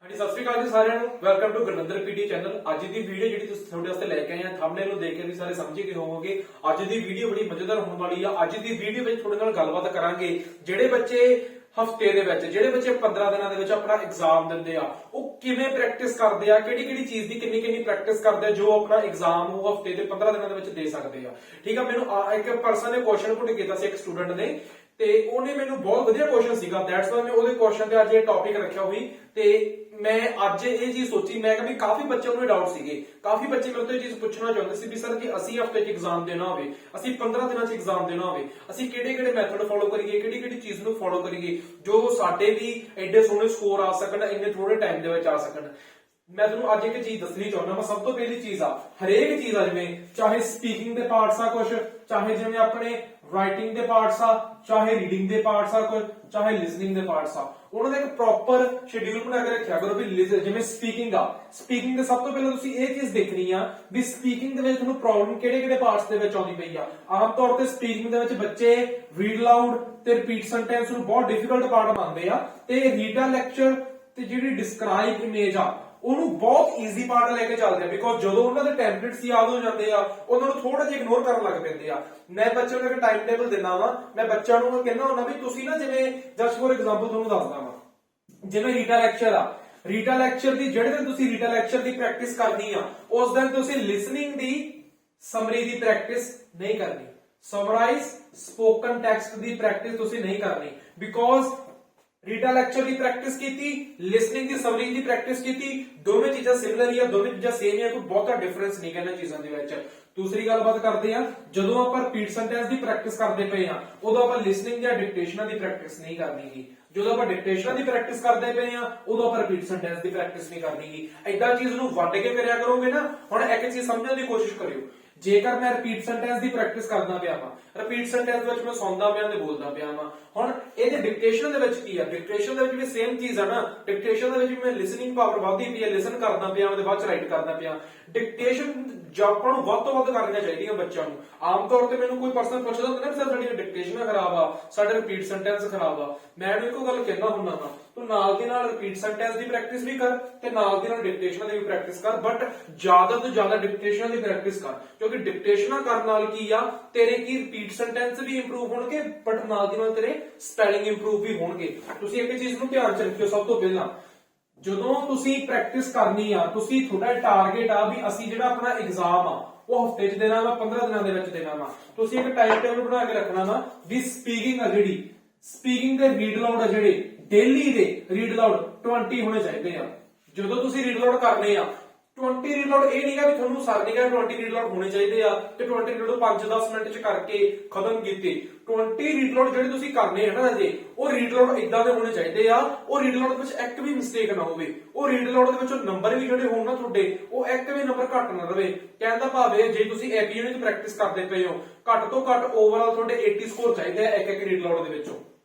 हाँ जी, सत श्री अकाल जी सारिਆਂ ਨੂੰ ਵੈਲਕਮ ਟੂ ਗੁਰਨੰਦਰ ਪੀਟੀ ਚੈਨਲ। ਅੱਜ ਦੀ ਵੀਡੀਓ ਜਿਹੜੀ ਤੁਸੀਂ ਤੁਹਾਡੇ ਵਾਸਤੇ ਲੈ ਕੇ ਆਏ ਆ ਥੰਬਨੇਲ ਨੂੰ ਦੇਖ ਕੇ ਵੀ ਸਾਰੇ ਸਮਝ ਗਏ ਹੋਵੋਗੇ। ਅੱਜ ਦੀ ਵੀਡੀਓ ਬੜੀ ਮਜ਼ੇਦਾਰ ਹੋਣ ਵਾਲੀ ਆ। ਅੱਜ ਦੀ ਵੀਡੀਓ ਵਿੱਚ ਤੁਹਾਡੇ ਨਾਲ ਗੱਲਬਾਤ ਕਰਾਂਗੇ ਜਿਹੜੇ ਬੱਚੇ ਹਫਤੇ ਦੇ ਵਿੱਚ ਜਿਹੜੇ ਬੱਚੇ 15 ਦਿਨਾਂ ਦੇ ਵਿੱਚ ਆਪਣਾ ਐਗਜ਼ਾਮ ਦਿੰਦੇ ਆ ਉਹ ਕਿਵੇਂ ਪ੍ਰੈਕਟਿਸ ਕਰਦੇ ਆ, ਕਿਹੜੀ ਚੀਜ਼ ਦੀ ਕਿੰਨੀ ਪ੍ਰੈਕਟਿਸ ਕਰਦੇ ਆ ਜੋ ਆਪਣਾ ਐਗਜ਼ਾਮ ਉਹ ਹਫਤੇ ਦੇ 15 ਦਿਨਾਂ ਦੇ ਵਿੱਚ ਦੇ ਸਕਦੇ ਆ। ਠੀਕ ਆ, ਮੈਨੂੰ ਇੱਕ ਪਰਸਨ ਨੇ ਕੁਐਸਚਨ ਪੁੱਟ ਕੀਤਾ ਸੀ, ਇੱਕ ਸਟੂਡੈਂਟ ਨੇ, ਤੇ ਉਹਨੇ ਮੈਨੂੰ ਬਹੁਤ ਵਧੀਆ ਕੁਐਸਚਨ ਸੀਗਾ, ਦੈਟਸ ਵਾਈ ਮੈਂ ਉਹਦੇ ਕੁਐਸਚਨ ਤੇ ਅੱਜ ਇਹ ਟੌਪਿਕ ਰੱਖਿਆ ਹੋਈ। ਤੇ ਮੈਂ ਅੱਜ ਇਹ ਚੀਜ਼ ਸੋਚੀ, ਮੈਂ ਕਿਹਾ ਵੀ ਕਾਫੀ ਬੱਚਿਆਂ ਨੂੰ ਡਾਊਟ ਸੀਗੇ, ਕਾਫੀ ਬੱਚੇ ਮੇਰੇ ਤੋਂ ਇਹ ਚੀਜ਼ ਪੁੱਛਣਾ ਚਾਹੁੰਦੇ ਸੀ ਵੀ ਸਰ ਕਿ ਅਸੀਂ ਹਫਤੇ 'ਚ ਐਗਜ਼ਾਮ ਦੇਣਾ ਹੋਵੇ, ਅਸੀਂ 15 ਦਿਨਾਂ 'ਚ ਐਗਜ਼ਾਮ ਦੇਣਾ ਹੋਵੇ, ਅਸੀਂ ਕਿਹੜੇ ਮੈਥਡ ਫੋਲੋ ਕਰੀਏ, ਕਿਹੜੀ ਚੀਜ਼ ਨੂੰ ਫੋਲੋ ਕਰੀਏ ਜੋ ਸਾਡੇ ਵੀ ਐਡੇ ਸੋਹਣੇ ਸਕੋਰ ਆ ਸਕਣ, ਇੰਨੇ ਥੋੜੇ ਟਾਈਮ ਦੇ ਵਿੱਚ ਆ ਸਕਣ। ਮੈਂ ਤੁਹਾਨੂੰ ਅੱਜ ਇੱਕ ਚੀਜ਼ ਦੱਸਣੀ ਚਾਹੁੰਦਾ। ਮੈਂ ਸਭ ਤੋਂ ਪਹਿਲੀ ਚੀਜ਼ ਆ, ਹਰੇਕ ਚੀਜ਼ ਆ, ਜਿਵੇਂ ਚਾਹੇ ਸਪੀਕਿੰਗ ਦੇ ਪਾਰਟਸ ਆ ਕੁਝ, ਚਾਹੇ ਜਿਵੇਂ ਆਪਣੇ ਰਾਈਟਿੰਗ ਦੇ ਪਾਰਟਸ ਆ, ਚਾਹੇ ਰੀਡਿੰਗ ਦੇ ਪਾਰਟਸ ਆ ਕੁਝ, ਚਾਹੇ ਲਿਸਨਿੰਗ ਦੇ ਪਾਰਟਸ ਆ, ਉਹਨਾਂ ਦਾ ਇੱਕ ਪ੍ਰੋਪਰ ਸ਼ਡਿਊਲ ਬਣਾ ਕੇ ਰੱਖਿਆ ਕਰੋ। ਵੀ ਜਿਵੇਂ ਸਪੀਕਿੰਗ ਆ, ਸਪੀਕਿੰਗ ਦੇ ਸਭ ਤੋਂ ਪਹਿਲਾਂ ਤੁਸੀਂ ਇਹ ਚੀਜ਼ ਦੇਖਣੀ ਆ ਵੀ ਸਪੀਕਿੰਗ ਦੇ ਵਿੱਚ ਤੁਹਾਨੂੰ ਪ੍ਰੋਬਲਮ ਕਿਹੜੇ ਪਾਰਟਸ ਦੇ ਵਿੱਚ ਆਉਂਦੀ ਪਈ ਆ। ਆਮ ਤੌਰ ਤੇ ਸਪੀਕਿੰਗ ਦੇ ਵਿੱਚ ਬੱਚੇ ਰੀਡ ਲਾਊਡ ਤੇ ਰਿਪੀਟ ਸੈਂਟੈਂਸ ਨੂੰ ਬਹੁਤ ਡਿਫਿਕਲਟ ਪਾਰਟ ਮੰਨਦੇ ਆ, ਤੇ ਰੀਡਾ ਲੈਕਚਰ ਤੇ ਜਿਹੜੀ ਡਿਸਕ੍ਰਾਈਬ ਇਮੇਜ ਆ ਉਹਨੂੰ ਬਹੁਤ ਈਜ਼ੀ ਪਾਰਟ ਲੈ ਕੇ ਚੱਲਦੇ ਆ, ਬਿਕੋਜ਼ ਜਦੋਂ ਉਹਨਾਂ ਦੇ ਟੈਂਪਲੇਟਸ ਯਾਦ ਹੋ ਜਾਂਦੇ ਆ ਉਹਨਾਂ ਨੂੰ ਥੋੜਾ ਜਿਹਾ ਇਗਨੋਰ ਕਰਨ ਲੱਗ ਪੈਂਦੇ ਆ। ਮੈਂ ਬੱਚਿਆਂ ਨੂੰ ਇੱਕ ਟਾਈਮ ਟੇਬਲ ਦਿੰਦਾ ਵਾ, ਮੈਂ ਬੱਚਿਆਂ ਨੂੰ ਕਹਿੰਦਾ ਹੁੰਦਾ ਵੀ ਤੁਸੀਂ ਨਾ, ਜਿਵੇਂ ਜਸਟ ਫੋਰ ਐਗਜ਼ਾਮਪਲ ਤੁਹਾਨੂੰ ਦੱਸਦਾ ਵਾ, ਜਿਵੇਂ ਰੀਡਾ ਲੈਕਚਰ ਆ, ਰੀਡਾ ਲੈਕਚਰ ਦੀ ਜਿਹੜੇ ਦਿਨ ਤੁਸੀਂ ਰੀਡਾ ਲੈਕਚਰ ਦੀ ਪ੍ਰੈਕਟਿਸ ਕਰਨੀ ਆ ਉਸ ਦਿਨ ਤੁਸੀਂ ਲਿਸਨਿੰਗ ਦੀ ਸਮਰੀ ਦੀ ਪ੍ਰੈਕਟਿਸ ਨਹੀਂ ਕਰਨੀ, ਸਮਰਾਈਜ਼ ਸਪੋਕਨ ਟੈਕਸਟ ਦੀ ਪ੍ਰੈਕਟਿਸ ਤੁਸੀਂ ਨਹੀਂ ਕਰਨੀ, ਬਿਕੋਜ਼ ਰੀਡਾ ਲੈਕਚਰ ਦੀ ਪ੍ਰੈਕਟਿਸ ਕੀਤੀ, ਲਿਸਨਿੰਗ ਦੀ ਸਮਰੀ ਦੀ ਪ੍ਰੈਕਟਿਸ ਕੀਤੀ, ਦੋਵੇਂ ਚੀਜ਼ਾਂ ਸਿਮਿਲਰ ਹੀ ਆ, ਦੋਵੇਂ ਚੀਜ਼ਾਂ ਸੇਮ ਹੀ ਆ, ਕੋਈ ਬਹੁਤਾ ਡਿਫਰੈਂਸ ਨਹੀਂ ਇਹਨਾਂ ਚੀਜ਼ਾਂ ਦੇ ਵਿੱਚ। ਦੂਸਰੀ ਗੱਲਬਾਤ ਕਰਦੇ ਆ, ਜਦੋਂ ਆਪਾਂ ਰਿਪੀਟ ਸੈਂਟੈਂਸ ਦੀ ਪ੍ਰੈਕਟਿਸ ਕਰਦੇ ਪਏ ਆ ਉਦੋਂ ਆਪਾਂ ਲਿਸਨਿੰਗ ਜਾਂ ਡਿਕਟੇਸ਼ਨਾਂ ਦੀ ਪ੍ਰੈਕਟਿਸ ਨਹੀਂ ਕਰਨੀਗੀ। ਜਦੋਂ ਆਪਾਂ ਡਿਕਟੇਸ਼ਨਾਂ ਦੀ ਪ੍ਰੈਕਟਿਸ ਕਰਦੇ ਪਏ ਆ ਉਦੋਂ ਆਪਾਂ ਰਿਪੀਟ ਸੈਂਟੈਂਸ ਦੀ ਪ੍ਰੈਕਟਿਸ ਨਹੀਂ ਕਰਨੀਗੀ। ਏਦਾਂ ਚੀਜ਼ ਨੂੰ ਵੰਡ ਕੇ ਕਰਿਆ ਕਰੋਗੇ ਨਾ। ਹੁਣ ਇੱਕ ਚੀਜ਼ ਸਮਝਣ ਦੀ ਕੋਸ਼ਿਸ਼ ਕਰਿਓ, ਜੇਕਰ ਮੈਂ ਰਿਪੀਟ ਸੈਂਟੈਂਸ ਦੀ ਪ੍ਰੈਕਟਿਸ ਕਰਦਾ ਪਿਆ ਵਾਂ, ਰਿਪੀਟ ਸੈਂਟੈਂਸ ਵਿੱਚ ਮੈਂ ਸੁਣਦਾ ਪਿਆ ਤੇ ਬੋਲਦਾ ਪਿਆ ਵਾਂ, ਹੁਣ ਇਹਦੇ ਡਿਕਟੇਸ਼ਨ ਦੇ ਵਿੱਚ ਕੀ ਆ, ਡਿਕਟੇਸ਼ਨ ਦੇ ਵਿੱਚ ਵੀ ਸੇਮ ਚੀਜ਼ ਆ ਨਾ। ਡਿਕਟੇਸ਼ਨ ਦੇ ਵਿੱਚ ਵੀ ਮੈਂ ਲਿਸਨਿੰਗ ਪਾਵਰ ਵਧਦੀ ਪਈ ਆ, ਲਿਸਨ ਕਰਦਾ ਪਿਆ ਤੇ ਬਾਅਦ ਚ ਰਾਈਟ ਕਰਦਾ ਪਿਆ। ਡਿਕਟੇਸ਼ਨ ਆਪਾਂ ਨੂੰ ਵੱਧ ਤੋਂ ਵੱਧ ਕਰਨੀਆਂ ਚਾਹੀਦੀਆਂ ਬੱਚਿਆਂ ਨੂੰ। ਆਮ ਤੌਰ ਤੇ ਮੈਨੂੰ ਕੋਈ ਪਰਸਨ ਪੁੱਛਦਾ ਹੁੰਦਾ ਨਾ ਸਰ ਸਾਡੀ ਡਿਕਟੇਸ਼ਨ ਖਰਾਬ ਆ, ਸਾਡੇ ਰਿਪੀਟ ਸੈਂਟੈਂਸ ਖਰਾਬ ਆ, ਮੈਂ ਇਹਨੂੰ ਇੱਕੋ ਗੱਲ ਕਹਿੰਦਾ ਹੁੰਦਾ ਵਾ, ਤੂੰ ਨਾਲ ਦੀ ਨਾਲ ਰਿਪੀਟ ਸੈਂਟੈਂਸ ਦੀ ਪ੍ਰੈਕਟਿਸ ਵੀ ਕਰ ਤੇ ਨਾਲ ਦੀ ਨਾਲ ਡਿਕਟੇਸ਼ਨ ਦੀ ਵੀ ਪ੍ਰੈਕਟਿਸ ਕਰ, ਬਟ ਜ਼ਿਆਦਾ ਤੋਂ ਜ਼ਿਆਦਾ ਡਿਕਟੇਸ਼ਨ ਦੀ ਪ੍ਰੈਕਟਿਸ ਕਰ, ਕਿਉਂਕਿ ਡਿਕਟੇਸ਼ਨਾਂ ਕਰਨ ਨਾਲ ਕੀ ਆ, ਤੇਰੇ ਕੀ ਰਿਪੀਟ ਸੈਂਟੈਂਸ ਵੀ ਇੰਪਰੂਵ ਹੋਣਗੇ, ਬਟ ਨਾਲ ਦੀ ਨਾਲ ਤੇਰੇ ਸਪੈਲਿੰਗ ਇੰਪਰੂਵ ਵੀ ਹੋਣਗੇ। ਤੁਸੀਂ ਇੱਕ ਚੀਜ਼ ਨੂੰ ਧਿਆਨ ਚ ਰੱਖਿਓ, ਸਭ ਤੋਂ ਪਹਿਲਾਂ ਜਦੋਂ ਤੁਸੀਂ ਪ੍ਰੈਕਟਿਸ ਕਰਨੀ ਆ, ਤੁਸੀਂ ਤੁਹਾਡਾ ਟਾਰਗੇਟ ਆ ਵੀ ਅਸੀਂ ਜਿਹੜਾ ਆਪਣਾ ਐਗਜ਼ਾਮ ਆ ਉਹ ਹਫਤੇ 'ਚ ਦੇਣਾ ਵਾ, 15 ਦਿਨਾਂ ਦੇ ਵਿੱਚ ਦੇਣਾ ਵਾ। ਤੁਸੀਂ ਇੱਕ ਟਾਈਮ ਟੇਬਲ ਬਣਾ ਕੇ ਰੱਖਣਾ ਵਾ ਵੀ ਸਪੀਕਿੰਗ ਆ, ਜਿਹੜੀ ਸਪੀਕਿੰਗ ਦੇ ਰੀਡ ਲਾਊਡ ਆ, ਜਿਹੜੇ ਡੇਲੀ ਦੇ ਰੀਡ ਲਾਊਡ 20 ਹੋਣੇ ਚਾਹੀਦੇ ਆ। ਜਦੋਂ ਤੁਸੀਂ ਰੀਡ ਲਾਊਡ ਕਰਨੇ ਆ 20 ਰੀਡ ਲਾਊਡ, ਇਹ ਨਹੀਂਗਾ ਵੀ ਤੁਹਾਨੂੰ ਸਰ ਨੇ ਕਿਹਾ 20 ਰੀਡ ਲਾਊਡ ਹੋਣੇ ਚਾਹੀਦੇ ਆ ਤੇ 20 ਰੀਡ ਲਾਊਡ 5-10 ਮਿੰਟ 'ਚ ਕਰਕੇ ਖਤਮ ਕੀਤੇ। 20 ਰੀਡ ਲਾਊਡ ਜਿਹੜੇ ਤੁਸੀਂ ਕਰਨੇ ਆ ਨਾ ਅਜੇ, ਉਹ ਰੀਡ ਲਾਊਡ ਇਦਾਂ ਦੇ ਹੋਣੇ ਚਾਹੀਦੇ ਆ, ਉਹ ਰੀਡ ਲਾਊਡ ਵਿੱਚ ਇੱਕ ਵੀ ਮਿਸਟੇਕ ਨਾ ਹੋਵੇ, ਉਹ ਰੀਡ ਲਾਊਡ ਦੇ ਵਿੱਚੋਂ ਨੰਬਰ ਵੀ ਜਿਹੜੇ ਹੋਣ ਨਾ ਤੁਹਾਡੇ, ਉਹ ਇੱਕ ਵੀ ਨੰਬਰ ਘੱਟ ਨਾ ਰਵੇ। ਕਹਿਣ ਦਾ ਭਾਵ ਇਹ, ਜੇ ਤੁਸੀਂ ਇੱਕ ਯੂਨਿਟ ਪ੍ਰੈਕਟਿਸ ਕਰਦੇ ਪਏ ਹੋ, ਘੱਟ ਤੋਂ ਘੱਟ ਓਵਰਆਲ ਤੁਹਾਡੇ 80 ਸਕੋਰ ਚਾਹੀਦੇ ਆ ਇੱਕ ਰੀਡ ਲਾਊਡ ਦੇ ਵਿੱਚੋਂ।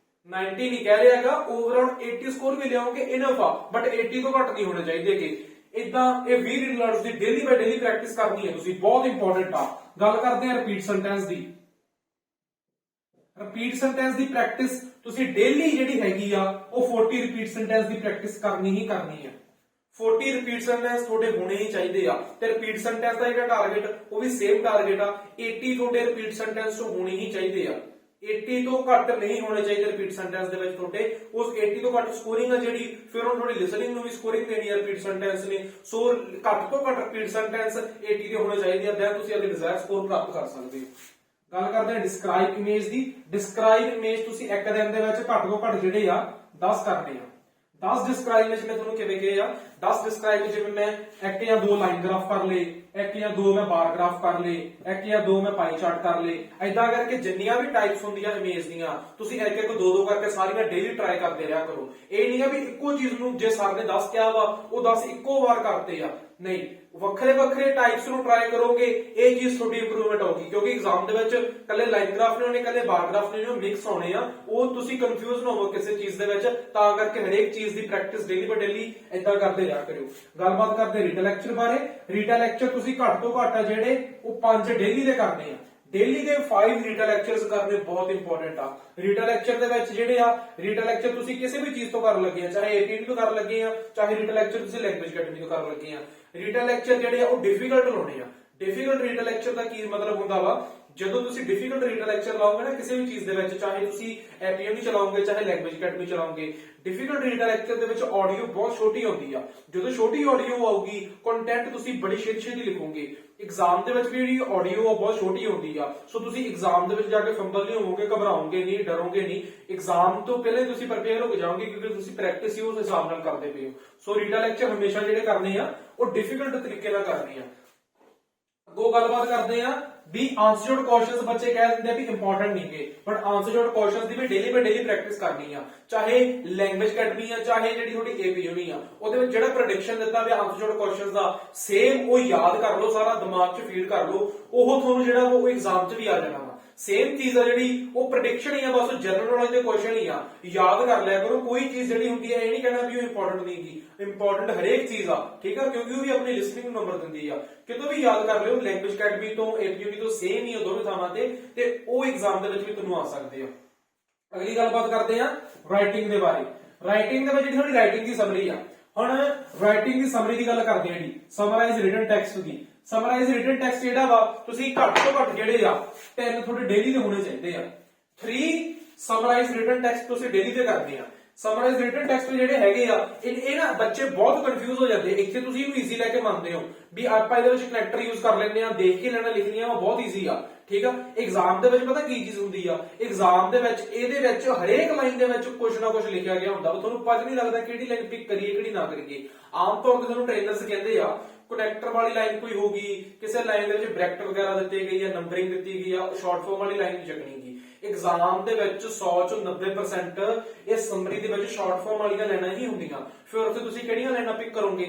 90 ਨਹੀਂ ਕਹਿ ਰਿਹਾ ਹੈਗਾ, ਓਵਰਆਲ 80 ਸਕੋਰ ਵੀ ਲਿਆਓਗੇ ਇਨਫ ਆ, ਬਟ 80 ਤੋਂ ਘੱਟ ਨਹੀਂ ਹੋਣੇ ਚਾਹੀਦੇ ਕਿ ਇਦਾਂ। ਇਹ 20 ਰੀਡ ਲਾਊਡਸ ਦੀ ਡੇਲੀ ਬਾਈ ਡੇਲੀ ਪ੍ਰੈਕਟਿਸ ਕਰਨੀ ਹੈ ਤੁਸੀਂ, ਬਹੁਤ ਇੰਪੋਰਟੈਂਟ ਆ। ਗੱਲ ਕਰਦੇ ਆ ਰਿਪੀਟ ਸੈਂਟੈਂਸ ਦੀ। ਰਿਪੀਟ ਸੈਂਟੈਂਸ ਦੀ ਪ੍ਰੈਕਟਿਸ ਤੁਸੀਂ ਡੇਲੀ ਜਿਹੜੀ ਹੈਗੀ ਆ ਉਹ 40 ਰਿਪੀਟ ਸੈਂਟੈਂਸ ਦੀ ਪ੍ਰੈਕਟਿਸ ਕਰਨੀ ਹੀ ਕਰਨੀ ਹੈ। 40 ਰਿਪੀਟ ਸੈਂਟੈਂਸ ਤੁਹਾਡੇ ਹੋਣੇ ਹੀ ਚਾਹੀਦੇ ਆ, ਤੇ ਰਿਪੀਟ ਸੈਂਟੈਂਸ ਦਾ ਜਿਹੜਾ ਟਾਰਗੇਟ ਉਹ ਵੀ ਸੇਮ ਟਾਰਗੇਟ ਆ, 80 ਤੁਹਾਡੇ ਰਿਪੀਟ ਸੈਂਟੈਂਸ ਤੋਂ ਹੋਣੇ ਹੀ ਚਾਹੀਦੇ ਆ। 80 ਤੋਂ ਘੱਟ ਨਹੀਂ ਹੋਣੇ ਚਾਹੀਦੇ ਰਿਪੀਟ ਸੈਂਟੈਂਸ ਦੇ ਵਿੱਚ ਤੁਹਾਡੇ। ਉਸ 80 ਤੋਂ ਘੱਟ ਸਕੋਰਿੰਗ ਆ ਜਿਹੜੀ, ਫਿਰ ਉਹ ਤੁਹਾਡੀ ਲਿਸਨਿੰਗ ਨੂੰ ਵੀ ਸਕੋਰਿੰਗ ਦੇਣੀ ਆ ਰਿਪੀਟ ਸੈਂਟੈਂਸ ਨੇ। ਸੋ ਘੱਟ ਤੋਂ ਘੱਟ ਰਿਪੀਟ ਸੈਂਟੈਂਸ 80 ਦੇ ਹੋਣੇ ਚਾਹੀਦੇ ਆ, ਦੈਨ ਤੁਸੀਂ ਆਪਣੇ ਡਿਜ਼ਾਇਰ ਸਕੋਰ ਪ੍ਰਾਪਤ ਕਰ ਸਕਦੇ ਹੋ। ਗੱਲ ਕਰਦੇ ਆ ਡਿਸਕ੍ਰਾਈਬ ਇਮੇਜ ਦੀ। ਡਿਸਕ੍ਰਾਈਬ ਇਮੇਜ ਤੁਸੀਂ ਇੱਕ ਦਿਨ ਦੇ ਵਿੱਚ ਘੱਟ ਤੋਂ ਘੱਟ ਜਿਹੜੇ ਆ 10 ਕਰਨੇ ਆ। 10 ਡਿਸਕ੍ਰਾਈਬ ਇਮੇਜ ਮੈਂ ਤੁਹਾਨੂੰ ਕਿਵੇਂ ਕਹੇ ਆ, 10 ਡਿਸਕ੍ਰਾਈਬ ਜਿਵੇਂ ਮੈਂ 1 ਜਾਂ 2 ਲਾਈਨ ਗ੍ਰਾਫ ਕਰ ਲੇ, 1 ਜਾਂ 2 ਮੈਂ ਬਾਰ ਗ੍ਰਾਫ ਕਰ ਲੇ, 1 ਜਾਂ 2 ਮੈਂ ਪਾਈ ਚਾਰਟ ਕਰ ਲੇ, ਐਦਾਂ ਕਰਕੇ ਜਿੰਨੀਆਂ ਵੀ ਟਾਈਪਸ ਹੁੰਦੀਆਂ ਇਮੇਜ ਦੀਆਂ ਤੁਸੀਂ ਇੱਕ ਇੱਕ 2-2 ਕਰਕੇ ਸਾਰੀਆਂ ਡੇਲੀ ਟਰਾਈ ਕਰਦੇ ਰਿਹਾ ਕਰੋ। ਇਹ ਨਹੀਂ ਆ ਵੀ ਇੱਕੋ ਚੀਜ਼ ਨੂੰ ਜੇ ਸਰ ਨੇ 10 ਕਿਹਾ ਵਾ ਉਹ 10 ਇੱਕੋ ਵਾਰ ਕਰਤੇ ਆ, ਨਹੀਂ, ਵੱਖਰੇ ਵੱਖਰੇ ਟਾਈਪਸ ਨੂੰ ਟਰਾਈ ਕਰੋਗੇ, ਇਹ ਚੀਜ਼ ਤੁਹਾਡੀ ਇੰਪਰੂਵਮੈਂਟ ਹੋਊਗੀ। ਕਿਉਂਕਿ ਐਗਜ਼ਾਮ ਦੇ ਵਿੱਚ ਕੱਲੇ ਲਾਈਨ ਗ੍ਰਾਫ ਨਹੀਂ ਹੋਣੇ, ਕੱਲੇ ਬਾਰ ਗ੍ਰਾਫ ਨਹੀਂ ਹੋਣੇ, ਮਿਕਸ ਹੋਣੇ ਆ, ਉਹ ਤੁਸੀਂ ਕਨਫਿਊਜ਼ ਨਾ ਹੋਵੋ ਕਿਸੇ ਚੀਜ਼ ਦੇ ਵਿੱਚ। ਤਾਂ ਕਰਕੇ ਹਰੇਕ ਚੀਜ਼ ਦੀ ਪ੍ਰੈਕਟਿਸ ਡੇਲੀ ਬਾਈ ਡੇਲੀ ਏਦਾਂ ਕਰਦੇ ਰਿਹਾ ਕਰਿਓ। ਗੱਲਬਾਤ ਕਰਦੇ ਰੀਡਾ ਲੈਕਚਰ ਬਾਰੇ। ਰੀਡਾ ਲੈਕਚਰ ਤੁਸੀਂ ਘੱਟ ਤੋਂ ਘੱਟ ਆ ਜਿਹੜੇ ਉਹ 5 ਡੇਲੀ ਦੇ ਕਰਨੇ ਆ। डेली के 5 रीडर लेक्चर्स करने बहुत इंपॉर्टेंट आ। रीडर लेक्चर ਦੇ ਵਿੱਚ ਜਿਹੜੇ ਆ ਰੀडर लेक्चर ਤੁਸੀਂ ਕਿਸੇ ਵੀ ਚੀਜ਼ ਤੋਂ ਕਰਨ ਲੱਗੇ ਆ, ਚਾਹੇ APN ਤੋਂ ਕਰਨ ਲੱਗੇ ਆ, ਚਾਹੇ ਰੀਡਰ ਲੈਕਚਰ ਤੁਸੀਂ ਲੈਂਗੁਏਜ ਅਕੈਡਮੀ ਤੋਂ ਕਰਨ ਲੱਗੇ ਆ। ਰੀਡਰ ਲੈਕਚਰ ਜਿਹੜੇ ਆ ਉਹ ਡਿਫਿਕਲਟ ਲਾਉਣੇ ਆ। ਡਿਫਿਕਲਟ ਰੀਡਰ ਲੈਕਚਰ ਦਾ ਕੀ ਮਤਲਬ ਹੁੰਦਾ ਵਾ, ਜਦੋਂ ਤੁਸੀਂ ਡਿਫਿਕਲਟ ਰੀਡਰ ਲੈਕਚਰ ਲਾਓਗੇ ਨਾ ਕਿਸੇ ਵੀ ਚੀਜ਼ ਦੇ ਵਿੱਚ, ਚਾਹੇ ਤੁਸੀਂ APN ਵੀ ਚਲਾਓਗੇ ਚਾਹੇ ਲੈਂਗੁਏਜ ਅਕੈਡਮੀ ਚਲਾਓਗੇ, ਡਿਫਿਕਲਟ ਰੀਡਰ ਲੈਕਚਰ ਦੇ ਵਿੱਚ ਆਡੀਓ ਬਹੁਤ ਛੋਟੀ ਹੁੰਦੀ ਆ। ਜਦੋਂ ਛੋਟੀ ਆਡੀਓ ਆਊਗੀ ਕੰਟੈਂਟ ਤੁਸੀਂ ਬੜੀ ਛੇਤੀ ਲਿਖੋਗੇ। एग्जाम ਦੇ ਵਿੱਚ ਵੀ ਜਿਹੜੀ ਆਡੀਓ ਆ ਬਹੁਤ ਛੋਟੀ ਹੁੰਦੀ ਆ, ਸੋ ਤੁਸੀਂ एग्जाम ਦੇ ਵਿੱਚ ਜਾ ਕੇ ਫੰਬਲ ਨਹੀਂ ਹੋਵੋਗੇ, ਘਬਰਾਓਗੇ ਨਹੀਂ, ਡਰੋਗੇ ਨਹੀਂ। एग्जाम ਤੋਂ ਪਹਿਲੇ ਤੁਸੀਂ ਪ੍ਰਪੇਅਰ ਹੋ ਕੇ ਜਾਓਗੇ ਕਿਉਂਕਿ ਤੁਸੀਂ ਪ੍ਰੈਕਟਿਸ ਹੀ ਉਸ ਹਿਸਾਬ ਨਾਲ ਕਰਦੇ ਪਏ ਹੋ। ਸੋ ਰੀਡਰ ਲੈਕਚਰ ਹਮੇਸ਼ਾ ਜਿਹੜੇ ਕਰਨੇ ਆ ਉਹ ਡਿਫਿਕਲਟ ਤਰੀਕੇ ਨਾਲ ਕਰਨੇ ਆ। ਅੱਗੋਂ ਗੱਲਬਾਤ ਕਰਦੇ ਆ ਵੀ ਆਨਸਰਡ ਕੁਐਸਚਨਸ ਬੱਚੇ ਕਹਿ ਦਿੰਦੇ ਆ ਵੀ important ਨਹੀਂਗੇ, but ਆਨਸਰਡ questions the we daily by daily practice ਕਰਨੀ ਆ। ਚਾਹੇ ਲੈਂਗੁਏਜ ਅਕੈਡਮੀ ਆ ਚਾਹੇ ਜਿਹੜੀ ਤੁਹਾਡੀ APN ਆ, ਉਹਦੇ ਵਿੱਚ ਜਿਹੜਾ ਪ੍ਰੈਡਿਕਸ਼ਨ ਦਿੱਤਾ ਵੀ ਆਨਸਰਡ ਕੁਐਸਚਨਸ ਦਾ ਸੇਮ ਉਹ ਯਾਦ ਕਰ ਲਓ, ਸਾਰਾ ਦਿਮਾਗ 'ਚ ਫੀਡ ਕਰ ਲਓ, ਉਹ ਤੁਹਾਨੂੰ ਜਿਹੜਾ ਉਹ ਐਗਜ਼ਾਮ 'ਚ ਵੀ ਆ ਜਾਣਾ ਵਾ। ਸੇਮ ਚੀਜ਼ ਆ ਜਿਹੜੀ ਉਹ ਪ੍ਰੈਡਿਕਸ਼ਨ ਹੀ ਆ, ਬਸ ਜਨਰਲ ਨੌਲੇਜ ਦੇ ਕੁਐਸਚਨ ਹੀ ਆ, ਯਾਦ ਕਰ ਲਿਆ ਕਰੋ। ਕੋਈ ਚੀਜ਼ ਜਿਹੜੀ ਹੁੰਦੀ ਹੈ ਇਹ ਨਹੀਂ ਕਹਿਣਾ ਵੀ ਉਹ ਇੰਪੋਰਟੈਂਟ ਨਹੀਂਗੀ, ਇੰਪੋਰਟੈਂਟ ਹਰੇਕ ਚੀਜ਼ ਆ, ਠੀਕ ਆ, ਕਿਉਂਕਿ ਉਹ ਵੀ ਆਪਣੀ ਲਿਸਨਿੰਗ ਨੂੰ ਨੰਬਰ ਦਿੰਦੀ ਆ। ਕਿਤੋਂ ਵੀ ਯਾਦ ਕਰ ਲਿਓ, ਲੈਂਗੁਏਜ ਅਕੈਡਮੀ ਤੋਂ APN ਤੋਂ ਸੇਮ ਹੀ ਆ ਦੋਵੇਂ ਥਾਵਾਂ ਤੇ ਉਹ ਐਗਜ਼ਾਮ ਦੇ ਵਿੱਚ ਵੀ ਤੁਹਾਨੂੰ ਆ ਸਕਦੇ ਆ। ਅਗਲੀ ਗੱਲਬਾਤ ਕਰਦੇ ਆ ਰਾਈਟਿੰਗ ਦੇ ਬਾਰੇ। ਰਾਈਟਿੰਗ ਦੇ ਵਿੱਚ ਜਿਹੜੀ ਤੁਹਾਡੀ ਰਾਈਟਿੰਗ ਦੀ ਸਮਰੀ ਆ, ਹੁਣ ਰਾਈਟਿੰਗ ਦੀ ਸਮਰੀ ਦੀ ਗੱਲ ਕਰਦੇ ਆ ਜੀ, ਸਮਰਾਈਜ਼ ਰਿਟਨ ਟੈਕਸਟ ਦੀ। ਸਮਰਾਈਜ਼ ਰਿਟਨ ਟੈਕਸਟ ਜਿਹੜਾ ਵਾ ਤੁਸੀਂ ਘੱਟ ਤੋਂ ਘੱਟ ਜਿਹੜੇ ਆ 10 ਤੁਹਾਡੇ ਡੇਲੀ ਦੇ ਹੋਣੇ ਚਾਹੀਦੇ ਆ। 3 ਸਮਰਾਈਜ਼ ਰਿਟਨ ਟੈਕਸਟ ਤੁਸੀਂ ਡੇਲੀ ਤੇ ਕਰਦੇ ਆ। ਸਮਰਾਈਜ਼ ਰਿਟਨ ਟੈਕਸਟ ਜਿਹੜੇ ਹੈਗੇ ਆ ਇਹ ਨਾ ਬੱਚੇ ਬਹੁਤ ਕਨਫਿਊਜ਼ ਹੋ ਜਾਂਦੇ। ਇੱਥੇ ਤੁਸੀਂ ਇਹਨੂੰ ਈਜ਼ੀ ਲੈ ਕੇ ਮੰਨਦੇ ਹੋ ਵੀ ਆਪਾਂ ਇਹਦੇ ਵਿੱਚ ਕਨੈਕਟਰ ਯੂਜ਼ ਕਰ ਲੈਂਦੇ ਆ, ਦੇਖ ਕੇ ਲੈਣਾ ਲਿਖਣੀਆਂ ਵਾ ਬਹੁਤ ਈਜ਼ੀ ਆ, ਠੀਕ ਆ। ਐਗਜ਼ਾਮ ਦੇ ਵਿੱਚ ਪਤਾ ਕੀ ਚੀਜ਼ ਹੁੰਦੀ ਆ, ਐਗਜ਼ਾਮ ਦੇ ਵਿੱਚ ਇਹਦੇ ਵਿੱਚ ਹਰੇਕ ਲਾਈਨ ਦੇ ਵਿੱਚ ਕੁਝ ਨਾ ਕੁਝ ਲਿਖਿਆ ਗਿਆ ਹੁੰਦਾ, ਤੁਹਾਨੂੰ ਪਤਾ ਨਹੀਂ ਲੱਗਦਾ ਕਿਹੜੀ ਲਾਈਨ ਪਿਕ ਕਰੀਏ ਕਿਹੜੀ ਨਾ ਕਰੀਏ। ਆਮ ਤੌਰ ਤੇ ਤੁਹਾਨੂੰ ਟ੍ਰੇਨਰਸ ਕਹਿੰਦੇ ਆ ਕਨੈਕਟਰ ਵਾਲੀ ਲਾਈਨ ਕੋਈ ਹੋਗੀ, ਕਿਸੇ ਲਾਈਨ ਦੇ ਵਿੱਚ ਬ੍ਰੈਕਟ ਵਗੈਰਾ ਦਿੱਤੇ ਗਈ ਆ, ਨੰਬਰਿੰਗ ਦਿੱਤੀ ਗਈ ਆ, ਸ਼ਾਰਟ ਫਾਰਮ ਵਾਲੀ ਲਾਈਨ ਨਹੀਂ ਚੱਕਣੀਗੀ। एग्जाम ਦੇ ਵਿੱਚ 100 ਚੋਂ 90% ਇਹ ਸਮਰੀ ਦੇ ਵਿੱਚ ਸ਼ਾਰਟ ਫਾਰਮ ਵਾਲੀਆਂ ਲੈਣਾ ਹੀ ਹੁੰਦੀਆਂ। ਫਿਰ ਉੱਥੇ ਤੁਸੀਂ ਕਿਹੜੀਆਂ ਲਾਈਨਾਂ ਪਿਕ ਕਰੋਗੇ,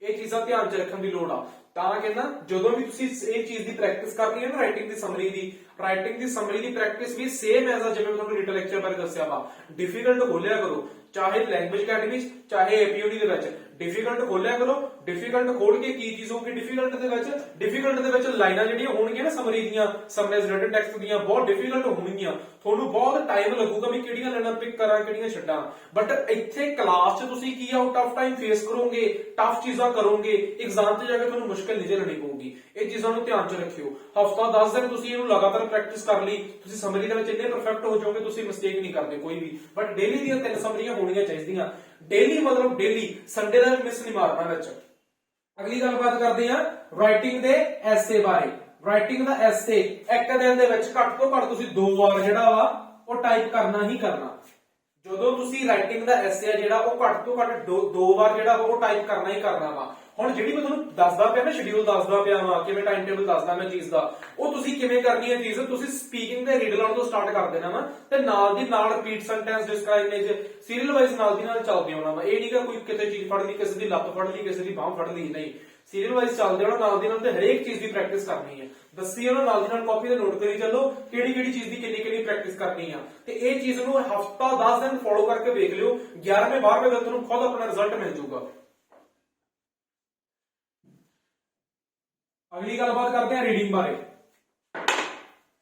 ਇਹ ਚੀਜ਼ਾਂ ਧਿਆਨ 'ਚ ਰੱਖਣ ਦੀ ਲੋੜ ਆ। ਤਾਂ ਕਹਿੰਦਾ ਜਦੋਂ ਵੀ ਤੁਸੀਂ ਇਹ ਚੀਜ਼ ਦੀ ਪ੍ਰੈਕਟਿਸ ਕਰਨੀ ਹੈ ਨਾ ਰਾਈਟਿੰਗ ਦੀ ਸਮਰੀ ਦੀ, ਰਾਈਟਿੰਗ ਦੀ ਸਮਰੀ ਦੀ ਪ੍ਰੈਕਟਿਸ ਵੀ ਸੇਮ ਐਜ਼ ਆ ਜਿਵੇਂ ਮੈਂ ਤੁਹਾਨੂੰ ਰੀਡਰ ਲੈਕਚਰ ਬਾਰੇ ਦੱਸਿਆ ਵਾ। ਡਿਫਿਕਲਟ ਖੋਲਿਆ ਕਰੋ, ਚਾਹੇ ਲੈਂਗੁਏਜ ਅਕੈਡਮੀ ਚਾਹੇ APN ਦੇ ਵਿੱਚ ਡਿਫਿਕਲਟ ਖੋਲਿਆ ਕਰੋ। ਡਿਫਿਕਲਟ ਖੋਲ ਕੇ ਕੀ ਚੀਜ਼ ਹੋਊਗੀ ਡਿਫਿਕਲਟ ਦੇ ਵਿੱਚ ਲਾਈਨਾਂ ਜਿਹੜੀਆਂ ਹੋਣਗੀਆਂ ਨਾ ਸਮਰੀ ਦੀਆਂ, ਸਮਰਾਈਜ਼ ਰਿਟਨ ਟੈਕਸਟ ਦੀਆਂ ਬਹੁਤ ਡਿਫਿਕਲਟ ਹੋਣਗੀਆਂ। ਤੁਹਾਨੂੰ ਬਹੁਤ ਟਾਈਮ ਲੱਗੂਗਾ ਵੀ ਕਿਹੜੀਆਂ ਲਾਈਨਾਂ ਪਿਕ ਕਰਾਂ ਕਿਹੜੀਆਂ ਛੱਡਾਂ, ਬਟ ਇੱਥੇ ਕਲਾਸ 'ਚ ਤੁਸੀਂ ਕੀ ਆ ਉਹ ਟਫ ਟਾਈਮ ਫੇਸ ਕਰੋਗੇ, ਟਫ ਚੀਜ਼ਾਂ ਕਰੋਗੇ, ਐਗਜ਼ਾਮ 'ਚ ਜਾ ਕੇ ਤੁਹਾਨੂੰ ਮੁਸ਼ਕਲ ਨਹੀਂ ਝੱਲਣੀ ਪਊਗੀ। ਇਹ ਚੀਜ਼ਾਂ ਨੂੰ ਧਿਆਨ 'ਚ ਰੱਖਿਓ। ਹਫਤਾ 10 ਦਿਨ ਤੁਸੀਂ ਇਹਨੂੰ ਲਗਾਤਾਰ ਪ੍ਰੈਕਟਿਸ ਕਰ ਲਈ, ਤੁਸੀਂ ਸਮਰੀ ਦੇ ਵਿੱਚ ਇੰਨੇ ਪਰਫੈਕਟ ਹੋ ਜਾਓਗੇ ਤੁਸੀਂ ਮਿਸਟੇਕ ਨਹੀਂ ਕਰਦੇ ਕੋਈ ਵੀ। ਬਟ ਡੇਲੀ ਦੀਆਂ 3 ਸਮਰੀਆਂ ਹੋਣੀਆਂ ਚਾਹੀਦੀਆਂ। ਡੇਲੀ ਮਤਲਬ ਡੇਲੀ, ਸੰਡੇ ਦਾ ਮਿਸ ਨਹੀਂ ਮਾਰਨਾ ਵਿੱਚ। ਅਗਲੀ ਗੱਲਬਾਤ ਕਰਦੇ ਆ ਰਾਈਟਿੰਗ ਦੇ ਐਸੇ ਬਾਰੇ। ਰਾਈਟਿੰਗ ਦਾ ਐਸੇ ਇੱਕ ਦਿਨ ਦੇ ਵਿੱਚ ਘੱਟ ਤੋਂ ਘੱਟ ਤੁਸੀਂ 2 ਵਾਰ ਜਿਹੜਾ ਵਾ ਉਹ ਟਾਈਪ ਕਰਨਾ ਹੀ ਕਰਨਾ। ਜਦੋਂ ਤੁਸੀਂ ਰਾਈਟਿੰਗ ਦਾ ਐਸੇ ਆ ਜਿਹੜਾ ਉਹ ਘੱਟ ਤੋਂ ਘੱਟ 2 ਵਾਰ ਜਿਹੜਾ ਉਹ ਟਾਈਪ ਕਰਨਾ ਹੀ ਕਰਨਾ ਵਾ। ਹੁਣ ਜਿਹੜੀ ਮੈਂ ਤੁਹਾਨੂੰ ਦੱਸਦਾ ਪਿਆ ਨਾ ਸ਼ਡਿਊਲ ਦੱਸਦਾ ਪਿਆ ਵਾ, ਕਿਵੇਂ ਟਾਈਮ ਟੇਬਲ ਦੱਸਦਾ ਮੈਂ ਚੀਜ਼ ਦਾ, ਉਹ ਤੁਸੀਂ ਕਿਵੇਂ ਕਰਨੀ ਹੈ ਚੀਜ਼। ਤੁਸੀਂ ਸਪੀਕਿੰਗ ਤੇ ਰੀਡ ਲਾਉਣ ਤੋਂ ਸਟਾਰਟ ਕਰ ਦੇਣਾ ਵਾ ਤੇ ਨਾਲ ਦੀ ਨਾਲ ਰਿਪੀਟ ਸੈਂਟੈਂਸ ਡਿਸਕ੍ਰਾਈਬ ਨੇ ਸੀਰੀਅਲ ਵਾਈਜ਼ ਨਾਲ ਦੀ ਨਾਲ ਚੱਲਦੇ ਆਉਣਾ ਵਾ। ਇਹ ਨਹੀਂਗਾ ਕੋਈ ਕਿਤੇ ਚੀਜ਼ ਫੜ ਲਈ, ਕਿਸੇ ਦੀ ਲੱਤ ਫੜ ਲਈ, ਕਿਸੇ ਦੀ ਬਾਹ ਫੜ ਲਈ, ਨਹੀਂ, ਸੀਰੀਅਲ ਵਾਈਜ਼ ਚੱਲਦੇ ਆਉਣਾ ਨਾਲ ਦੀ ਨਾਲ ਤੇ ਹਰੇਕ ਚੀਜ਼ ਦੀ ਪ੍ਰੈਕਟਿਸ ਕਰਨੀ ਹੈ। ਦੱਸੀ ਉਹਨੂੰ ਨਾਲ ਦੀ ਨਾਲ ਕਾਪੀ ਤੇ ਨੋਟ ਕਰੀ ਚੱਲੋ ਕਿਹੜੀ ਕਿਹੜੀ ਚੀਜ਼ ਦੀ ਕਿੰਨੀ ਪ੍ਰੈਕਟਿਸ ਕਰਨੀ ਆ। ਤੇ ਇਹ ਚੀਜ਼ ਨੂੰ ਹਫਤਾ 10 ਦਿਨ ਫੋਲੋ ਕਰਕੇ ਵੇਖ ਲਿਓ, 11ਵੇਂ 12ਵੇਂ ਦਿਨ ਤੁਹਾਨੂੰ ਖੁਦ ਆਪਣਾ ਰਿਜ਼ਲਟ ਮਿਲ ਜਾਊਗਾ। ਅਗਲੀ ਗੱਲਬਾਤ ਕਰਦੇ ਹਾਂ ਰੀਡਿੰਗ ਬਾਰੇ।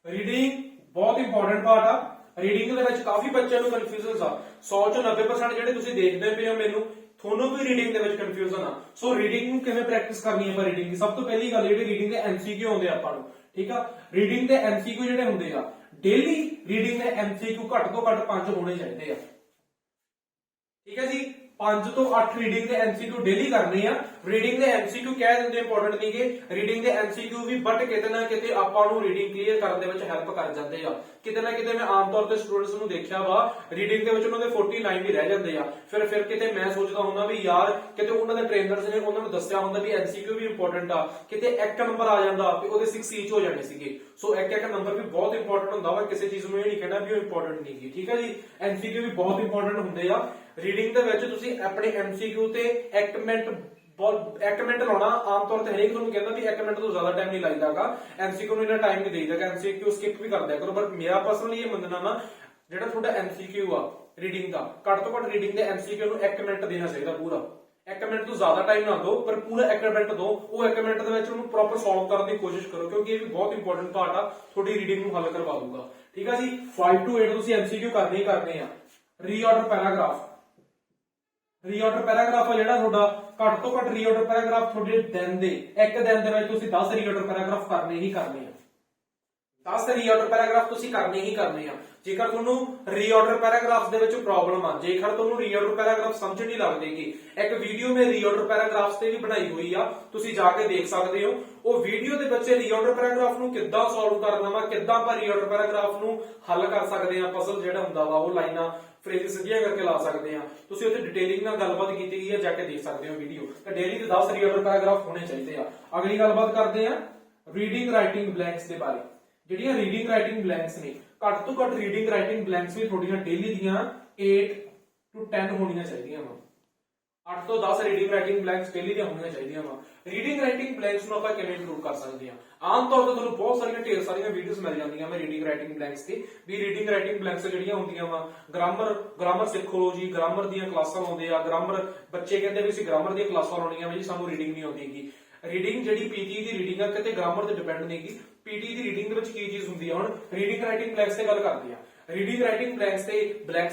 ਰੀਡਿੰਗ ਬਹੁਤ ਇੰਪੋਰਟੈਂਟ ਪਾਰਟ ਆ। ਰੀਡਿੰਗ ਦੇ ਵਿੱਚ ਕਾਫੀ ਬੱਚਿਆਂ ਨੂੰ ਕਨਫਿਊਜ਼ਨਸ ਆ। 100 ਚੋਂ 90% ਜਿਹੜੇ ਤੁਸੀਂ ਦੇਖਦੇ ਪਏ ਹੋ ਮੈਨੂੰ, ਤੁਹਾਨੂੰ ਵੀ ਰੀਡਿੰਗ ਦੇ ਵਿੱਚ ਕਨਫਿਊਜ਼ਨ ਆ। ਸੋ ਰੀਡਿੰਗ ਨੂੰ ਕਿਵੇਂ ਪ੍ਰੈਕਟਿਸ ਕਰਨੀ ਹੈ ਰੀਡਿੰਗ ਦੀ, ਸਭ ਤੋਂ ਪਹਿਲੀ ਗੱਲ ਜਿਹੜੀ ਰੀਡਿੰਗ ਦੇ MCQ ਆਉਂਦੇ ਆਪਾਂ ਨੂੰ, ਠੀਕ ਆ। ਰੀਡਿੰਗ ਦੇ MCQ ਜਿਹੜੇ ਹੁੰਦੇ ਆ ਡੇਲੀ, ਰੀਡਿੰਗ ਦੇ MCQ ਘੱਟ ਤੋਂ ਘੱਟ 5 ਹੋਣੇ ਚਾਹੀਦੇ ਆ, ਠੀਕ ਹੈ ਜੀ। 5 ਤੋਂ 8 ਰੀਡਿੰਗ ਦੇ MCQ ਡੇਲੀ ਕਰਨੇ ਆ। ਰੀਡਿੰਗ ਦੇ MCQ ਕਹਿ ਦਿੰਦੇ ਇੰਪੋਰਟੈਂਟ ਨਹੀਂਗੇ, ਰੀਡਿੰਗ ਦੇ MCQ ਵੀ ਬਟ ਕਿਤੇ ਨਾ ਕਿਤੇ ਆਪਾਂ ਨੂੰ ਰੀਡਿੰਗ ਕਲੀਅਰ ਕਰਨ ਦੇ ਵਿੱਚ ਹੈਲਪ ਕਰ ਜਾਂਦੇ ਆ। ਕਿਤੇ ਨਾ ਕਿਤੇ ਮੈਂ ਆਮ ਤੌਰ ਤੇ ਸਟੂਡੈਂਟਸ ਨੂੰ ਦੇਖਿਆ ਵਾ ਰੀਡਿੰਗ ਦੇ ਵਿੱਚ ਉਹਨਾਂ ਦੇ 49 ਵੀ ਰਹਿ ਜਾਂਦੇ ਆ। ਫਿਰ ਕਿਤੇ ਮੈਂ ਸੋਚਦਾ ਹੁੰਦਾ ਵੀ ਯਾਰ ਕਿਤੇ ਉਹਨਾਂ ਦੇ ਟ੍ਰੇਨਰਸ ਨੇ ਉਹਨਾਂ ਨੂੰ ਦੱਸਿਆ ਹੁੰਦਾ ਵੀ MCQ ਵੀ ਇੰਪੋਰਟੈਂਟ ਆ, ਕਿਤੇ ਇੱਕ ਨੰਬਰ ਆ ਜਾਂਦਾ ਤੇ ਉਹਦੇ 6 ਈਚ ਹੋ ਜਾਣੇ ਸੀਗੇ। ਸੋ ਇੱਕ ਨੰਬਰ ਵੀ ਬਹੁਤ ਇੰਪੋਰਟੈਂਟ ਹੁੰਦਾ ਵਾ, ਕਿਸੇ ਚੀਜ਼ ਨੂੰ ਇਹ ਨਹੀਂ ਕਹਿਣਾ ਵੀ ਉਹ ਇੰਪੋਰਟੈਂਟ ਨਹੀਂਗੀ, ਠੀਕ ਹੈ ਜੀ। MCQ ਵੀ ਬਹੁਤ ਇੰਪੋਰਟੈਂਟ ਹੁੰਦੇ ਆ। ਰੀਡਿੰਗ ਦੇ ਵਿੱਚ ਤੁਸੀਂ ਆਪਣੇ MCQ ਤੇ 1 ਮਿੰਟ ਲਾਉਣਾ। ਆਮ ਤੌਰ ਤੇ ਹਰੇਕ ਤੁਹਾਨੂੰ ਕਹਿੰਦਾ ਵੀ 1 ਮਿੰਟ ਤੋਂ ਜ਼ਿਆਦਾ ਟਾਈਮ ਨਹੀਂ ਲੱਗਦਾਗਾ, MCQ ਨੂੰ ਇੰਨਾ ਟਾਈਮ ਨਹੀਂ ਦੇਈਦਾਗਾ, MCQ ਸਕਿਪ ਵੀ ਕਰ ਦਿਆ ਕਰੋ। ਬਟ ਮੇਰਾ ਪਰਸਨਲੀ ਇਹ ਮੰਨਣਾ ਵਾ ਜਿਹੜਾ ਤੁਹਾਡਾ MCQ ਆ ਰੀਡਿੰਗ ਦਾ, ਘੱਟ ਤੋਂ ਘੱਟ ਰੀਡਿੰਗ ਦੇ MCQ ਨੂੰ 1 ਮਿੰਟ ਦੇਣਾ ਚਾਹੀਦਾ ਪੂਰਾ। 1 ਮਿੰਟ ਤੋਂ ਜ਼ਿਆਦਾ ਟਾਈਮ ਨਾ ਦਿਓ, ਪਰ ਪੂਰਾ 1 ਮਿੰਟ ਦਿਓ। ਉਹ 1 ਮਿੰਟ ਦੇ ਵਿੱਚ ਉਹਨੂੰ ਪ੍ਰੋਪਰ ਸੋਲਵ ਕਰਨ ਦੀ ਕੋਸ਼ਿਸ਼ ਕਰੋ, ਕਿਉਂਕਿ ਇਹ ਵੀ ਬਹੁਤ ਇੰਪੋਰਟੈਂਟ ਪਾਰਟ ਆ, ਤੁਹਾਡੀ ਰੀਡਿੰਗ ਨੂੰ ਹੱਲ ਕਰਵਾ ਦੂਗਾ। ਠੀਕ ਆ ਜੀ। 5 to 8 ਤੁਸੀਂ MCQ ਕਰਨੇ ਹੀ ਕਰਨੇ ਆ। ਰੀਆਰਡਰ ਪੈਰਾਗ੍ਰਾਫ ਆ ਜਿਹੜਾ ਤੁਹਾਡਾ, ਘੱਟ ਤੋਂ ਘੱਟ ਰੀਆਰਡਰ ਪੈਰਾਗ੍ਰਾਫ ਤੁਹਾਡੇ ਦਿਨ ਦੇ, ਇੱਕ ਦਿਨ ਦੇ ਵਿੱਚ ਤੁਸੀਂ 10 ਰੀਆਰਡਰ ਪੈਰਾਗ੍ਰਾਫ ਕਰਨੇ ਹੀ ਕਰਨੇ ਆ। 10 ਰੀਆਰਡਰ ਪੈਰਾਗ੍ਰਾਫ ਤੁਸੀਂ ਕਰਨੇ ਹੀ ਕਰਨੇ ਆ। ਜੇਕਰ ਤੁਹਾਨੂੰ ਰੀਆਰਡਰ ਪੈਰਾਗ੍ਰਾਫ ਦੇ ਵਿੱਚ ਪ੍ਰੋਬਲਮ ਆ, ਜੇਕਰ ਤੁਹਾਨੂੰ ਰੀਆਰਡਰ ਪੈਰਾਗ੍ਰਾਫ ਸਮਝ ਨਹੀਂ ਲੱਗਦੇਗੀ, ਇੱਕ ਵੀਡੀਓ ਮੈਂ ਰੀਆਰਡਰ ਪੈਰਾਗ੍ਰਾਫਸ ਤੇ ਵੀ ਬਣਾਈ ਹੋਈ ਆ, ਤੁਸੀਂ ਜਾ ਕੇ ਦੇਖ ਸਕਦੇ ਹੋ। ਉਹ ਵੀਡੀਓ ਦੇ ਵਿੱਚ ਰੀਆਰਡਰ ਪੈਰਾਗ੍ਰਾਫ ਨੂੰ ਕਿੱਦਾਂ ਸੋਲਵ ਕਰਨਾ ਵਾ, ਕਿੱਦਾਂ ਆਪਾਂ ਰੀਆਰਡਰ ਪੈਰਾਗ੍ਰਾਫ ਨੂੰ ਹੱਲ ਕਰ ਸਕਦੇ ਆ, ਪਜ਼ਲ ਜਿਹੜਾ ਹੁੰਦਾ ਵਾ ਉਹ ਲਾਈਨਾਂ ਫਰੇਜ਼ ਸਿੱਧੀਆਂ ਕਰਕੇ ਲਾ ਸਕਦੇ ਆ। ਤੁਸੀਂ ਉੱਥੇ ਡਿਟੇਲਿੰਗ ਨਾਲ ਗੱਲਬਾਤ ਕੀਤੀ ਗਈ ਹੈ, ਜਾ ਕੇ ਦੇਖ ਸਕਦੇ ਹੋ ਵੀਡੀਓ। ਤਾਂ ਡੇਲੀ ਦੇ 10 ਰੀਆਰਡਰ ਪੈਰਾਗ੍ਰਾਫ ਹੋਣੇ ਚਾਹੀਦੇ ਆ। ਅਗਲੀ ਗੱਲਬਾਤ ਕਰਦੇ ਆ ਰੀਡਿੰਗ ਰਾਈਟਿੰਗ ਬਲੈਂਕਸ ਦੇ ਬਾਰੇ। ਜਿਹੜੀਆਂ ਰੀਡਿੰਗ ਰਾਈਟਿੰਗ ਬਲੈਂਕਸ ਨੇ, ਘੱਟ ਤੋਂ ਘੱਟ ਰੀਡਿੰਗ ਰਾਈਟਿੰਗ ਬਲੈਂਕਸ ਵੀ ਤੁਹਾਡੀਆਂ ਡੇਲੀ ਦੀਆਂ 8 to 10 ਹੋਣੀਆਂ ਚਾਹੀਦੀਆਂ ਵਾ। 8 ਤੋਂ 10 ਰੀਡਿੰਗ ਰਾਈਟਿੰਗ ਬਲੈਂਕਸ ਡੇਲੀ ਦੀਆਂ ਹੋਣੀਆਂ ਚਾਹੀਦੀਆਂ ਵਾ। ਰੀਡਿੰਗ ਰਾਈਟਿੰਗ ਬਲੈਂਕਸ ਨੂੰ ਆਪਾਂ ਕਿਵੇਂ ਇੰਪਰੂਵ ਕਰ ਸਕਦੇ ਹਾਂ? ਆਮ ਤੌਰ ਤੇ ਤੁਹਾਨੂੰ ਬਹੁਤ ਸਾਰੀਆਂ ਢੇਰ ਸਾਰੀਆਂ ਵੀਡੀਓਜ਼ ਮਿਲ ਜਾਂਦੀਆਂ ਮੈਂ ਰੀਡਿੰਗ ਰਾਈਟਿੰਗ ਬਲੈਂਕਸ ਤੇ, ਵੀ ਰੀਡਿੰਗ ਰਾਈਟਿੰਗ ਬਲੈਂਕਸ ਜਿਹੜੀਆਂ ਹੁੰਦੀਆਂ ਵਾ, ਗ੍ਰਾਮਰ ਸਿੱਖੋ ਲੋ ਜੀ, ਗ੍ਰਾਮਰ ਦੀਆਂ ਕਲਾਸਾਂ ਲਾਉਂਦੇ ਆ। ਗ੍ਰਾਮਰ ਬੱਚੇ ਕਹਿੰਦੇ ਵੀ ਅਸੀਂ ਗ੍ਰਾਮਰ ਦੀਆਂ ਕਲਾਸਾਂ ਲਾਉਣੀਆਂ ਵੀ ਜੀ, ਸਾਨੂੰ ਰੀਡਿੰਗ ਨਹੀਂ ਆਉਂਦੀਗੀ। ਰੀਡਿੰਗ ਜਿਹੜੀ ਪੀਟੀ ਦੀ ਰੀਡਿੰਗ ਆ, ਕਿਤੇ ਗ੍ਰਾਮਰ ਤੇ ਡਿਪੈਂਡ ਨਹੀਂਗੀ। ਪੀਟੀ ਦੀ ਰੀਡਿੰਗ ਦੇ ਵਿੱਚ ਕੀ ਚੀਜ਼ ਹੁੰਦੀ ਆ? ਹੁਣ ਰੀਡਿੰਗ ਰਾਈਟਿੰਗ ਬਲੈਂਕਸ ਤੇ ਗੱਲ ਕਰਦੇ ਆ। ਰੀਡਿੰਗ ਰਾਈਟਿੰਗ ਬਲੈਂਕਸ ਤੇ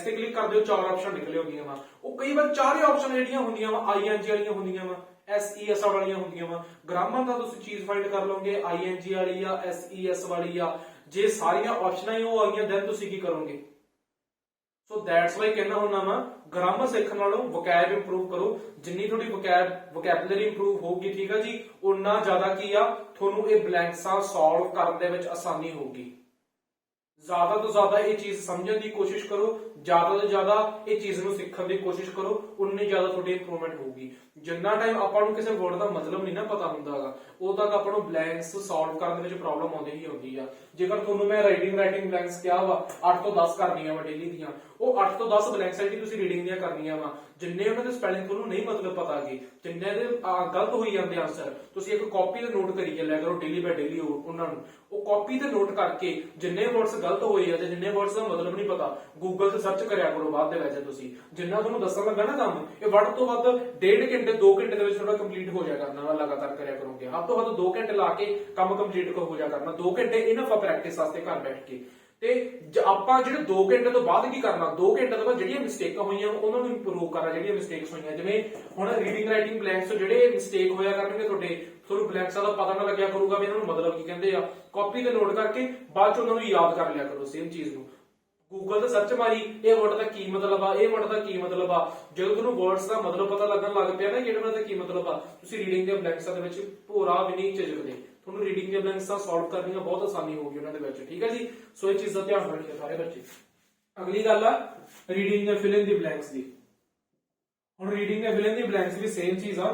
ਕਲਿੱਕ ਕਰਦੇ ਹੋ, 4 ਆਪਸ਼ਨ ਨਿਕਲੇ ਹੁੰਦੀਆਂ ਵਾ। ਉਹ ਕਈ ਵਾਰ ਚਾਰੇ ਆਪਸ਼ਨ ਜਿਹੜੀਆਂ ਹੁੰਦੀਆਂ ਵਾ ਆਈਐਨਜੀ ਵਾਲੀਆਂ ਹੁੰਦੀਆਂ ਵਾ, ਐਸਈਐਸ ਵਾਲੀਆਂ ਹੁੰਦੀਆਂ ਵਾ। ਗ੍ਰਾਮਰ ਦਾ ਤੁਸੀਂ ਚੀਜ਼ ਫਾਈਂਡ ਕਰ ਲਓਗੇ, ਆਈਐਨਜੀ ਵਾਲੀ ਆ, ਐਸਈਐਸ ਵਾਲੀ ਆ। ਜੇ ਸਾਰੀਆਂ ਆਪਸ਼ਨਾਂ ਹੀ ਉਹ ਆ ਗਈਆਂ, ਦੈਨ ਤੁਸੀਂ ਕੀ ਕਰੋਗੇ? ਸੋ ਦੈਟਸ ਵਾਈ ਕਹਿੰਦਾ ਹੁੰਦਾ ਵਾ, ਗ੍ਰਾਮਰ ਸਿੱਖਣ ਨਾਲੋਂ ਵੋਕੈਬ ਇੰਪਰੂਵ ਕਰੋ। ਜਿੰਨੀ ਤੁਹਾਡੀ ਵੋਕੈਬਲਰੀ ਇੰਪਰੂਵ ਹੋਊਗੀ, ਠੀਕ ਆ ਜੀ, ਉਨਾ ਜ਼ਿਆਦਾ ਕੀ ਆ, ਤੁਹਾਨੂੰ ਇਹ ਬਲੈਂਕਸਾਂ ਸੋਲਵ ਕਰਨ ਦੇ ਵਿੱਚ ਆਸਾਨੀ ਹੋਊਗੀ। ਜ਼ਿਆਦਾ ਤੋਂ ਜ਼ਿਆਦਾ ਇਹ ਚੀਜ਼ ਸਮਝਣ ਦੀ ਕੋਸ਼ਿਸ਼ ਕਰੋ, ਜ਼ਿਆਦਾ ਤੋਂ ਜ਼ਿਆਦਾ ਇਹ ਚੀਜ਼ ਨੂੰ ਸਿੱਖਣ ਦੀ ਕੋਸ਼ਿਸ਼ ਕਰੋ, ਉਨੀ ਜ਼ਿਆਦਾ ਤੁਹਾਡੀ ਇੰਪਰੂਵਮੈਂਟ ਹੋਊਗੀ। ਜਿੰਨਾ ਟਾਈਮ ਆਪਾਂ ਨੂੰ ਕਿਸੇ ਵਰਡ ਦਾ ਮਤਲਬ ਨਹੀਂ ਨਾ ਪਤਾ ਹੁੰਦਾਗਾ, ਉਦੋਂ ਤੱਕ ਆਪਾਂ ਨੂੰ ਬਲੈਂਕਸ ਸੋਲਵ ਕਰਨ ਦੇ ਵਿੱਚ ਪ੍ਰੋਬਲਮ ਆਉਂਦੀ ਹੀ ਆਉਂਦੀ ਆ। ਜੇਕਰ ਤੁਹਾਨੂੰ ਮੈਂ ਰਾਈਟਿੰਗ ਬਲੈਂਕਸ ਕਿਹਾ ਵਾ 8 ਤੋਂ 10 ਕਰਨੀਆਂ ਵਾ ਡੇਲੀ ਦੀਆਂ, ਉਹ 8 ਤੋਂ 10 ਬਲੈਂਕਸ ਜਿਹੜੀ ਤੁਸੀਂ ਰੀਡਿੰਗ ਦੀਆਂ ਕਰਨੀਆਂ ਵਾ। ਜਿੰਨੇ ਉਹਨਾਂ ਦੇ ਸਪੈਲਿੰਗ ਤੁਹਾਨੂੰ ਨਹੀਂ ਮਤਲਬ ਪਤਾਗੇ, ਜਿੰਨੇ ਦੇ ਗਲਤ ਹੋਈ ਜਾਂਦੇ ਆਨਸਰ, ਤੁਸੀਂ ਇੱਕ ਕਾਪੀ ਤੇ ਨੋਟ ਕਰੀ ਚੱਲਿਆ ਕਰੋ ਡੇਲੀ ਬਾਈ ਡੇਲੀ ਉਹਨਾਂ ਨੂੰ। ਉਹ ਕਾਪੀ ਤੇ ਨੋਟ ਕਰਕੇ ਜਿੰਨੇ ਵਰਡਸ ਗਲਤ ਹੋਏ ਆ ਤੇ ਜਿੰਨੇ ਵਰਡਸ ਦਾ ਮਤਲਬ ਨਹੀਂ ਪਤਾ, ਗੂਗਲ ਤੇ ਸਰਚ ਕਰਿਆ ਕਰੋ ਬਾਅਦ ਦੇ ਵਿੱਚ। ਤੁਸੀਂ ਜਿੰਨਾ ਤੁਹਾਨੂੰ ਦੱਸਣ ਲੱਗਾ ਨਾ ਕੰਮ, ਇਹ ਵੱਧ ਤੋਂ ਵੱਧ 1.5 ਘੰਟੇ 2 ਘੰਟੇ ਦੇ ਵਿੱਚ ਤੁਹਾਡਾ ਕੰਪਲੀਟ ਹੋ ਜਾਇਆ ਕਰਨਾ ਵਾ। ਲਗਾਤਾਰ ਕਰਿਆ ਕਰੋਗੇ, ਹੱਦ ਤੋਂ ਵੱਧ 2 ਘੰਟੇ ਲਾ ਕੇ ਕੰਮ ਕੰਪਲੀਟ ਹੋ ਜਾਇਆ ਕਰਨਾ। 2 ਘੰਟੇ ਇਨਫ ਆ ਪ੍ਰੈਕਟਿਸ ਵਾਸਤੇ ਘਰ ਬੈਠ ਕੇ। ਤੇ ਆਪਾਂ ਜਿਹੜੇ 2 ਘੰਟੇ ਤੋਂ ਬਾਅਦ ਕੀ ਕਰਨਾ, 2 ਘੰਟੇ ਤੋਂ ਬਾਅਦ ਜਿਹੜੀਆਂ ਮਿਸਟੇਕਾਂ ਹੋਈਆਂ ਉਹਨਾਂ ਨੂੰ ਇੰਪਰੂਵ ਕਰਨਾ। ਜਿਹੜੀਆਂ ਮਿਸਟੇਕਸ ਹੋਈਆਂ, ਜਿਵੇਂ ਹੁਣ ਰੀਡਿੰਗ ਰਾਈਟਿੰਗ ਬਲੈਂਕਸ ਜਿਹੜੇ ਮਿਸਟੇਕ ਹੋਇਆ ਕਰਨਗੇ ਤੁਹਾਡੇ, ਤੁਹਾਨੂੰ ਬਲੈਂਕਸਾਂ ਦਾ ਪਤਾ ਨਾ ਲੱਗਿਆ ਕਰੂਗਾ ਵੀ ਇਹਨਾਂ ਨੂੰ ਮਤਲਬ ਕੀ ਕਹਿੰਦੇ ਆ। ਕਾਪੀ ਤੇ ਨੋਟ ਕਰਕੇ ਬਾਅਦ ਚ ਉਹਨਾਂ ਨੂੰ ਯਾਦ ਕਰ ਲਿਆ ਕਰੋ ਸੇਮ ਚੀਜ਼ ਨੂੰ। ਗੂਗਲ ਤੇ ਸਰਚ ਮਾਰੀ, ਇਹ ਵਰਡ ਦਾ ਕੀ ਮਤਲਬ ਆ, ਇਹ ਵਰਡ ਦਾ ਕੀ ਮਤਲਬ ਆ। ਜਦੋਂ ਤੁਹਾਨੂੰ ਵਰਡਸ ਦਾ ਮਤਲਬ ਪਤਾ ਲੱਗਣ ਲੱਗ ਪਿਆ ਨਾ ਕਿ ਇਹਨਾਂ ਦਾ ਕੀ ਮਤਲਬ ਆ, ਤੁਸੀਂ ਰੀਡਿੰਗ ਦੇ ਬਲੈਂਕਸਾਂ ਦੇ ਵਿੱਚ ਭੋਰਾ ਵੀ ਨਹੀਂ ਝਿਜਕਦੇ। ਤੁਹਾਨੂੰ ਰੀਡਿੰਗ ਦੇ ਬਲੈਂਕਸਾਂ ਸੋਲਵ ਕਰਨੀਆਂ ਬਹੁਤ ਆਸਾਨੀ ਹੋਊਗੀ ਉਹਨਾਂ ਦੇ ਵਿੱਚ। ਠੀਕ ਹੈ ਜੀ। ਸੋ ਇਹ ਚੀਜ਼ ਦਾ ਧਿਆਨ ਰੱਖਿਓ ਸਾਰੇ ਬੱਚੇ। ਅਗਲੀ ਗੱਲ ਆ ਰੀਡਿੰਗ ਦੇ ਫਿਲ ਇਨ ਦੀ ਬਲੈਂਕਸ ਦੀ। ਹੁਣ ਰੀਡਿੰਗ ਦੇ ਫਿਲ ਇਨ ਦੀ ਬਲੈਂਕਸ ਵੀ ਸੇਮ ਚੀਜ਼ ਆ,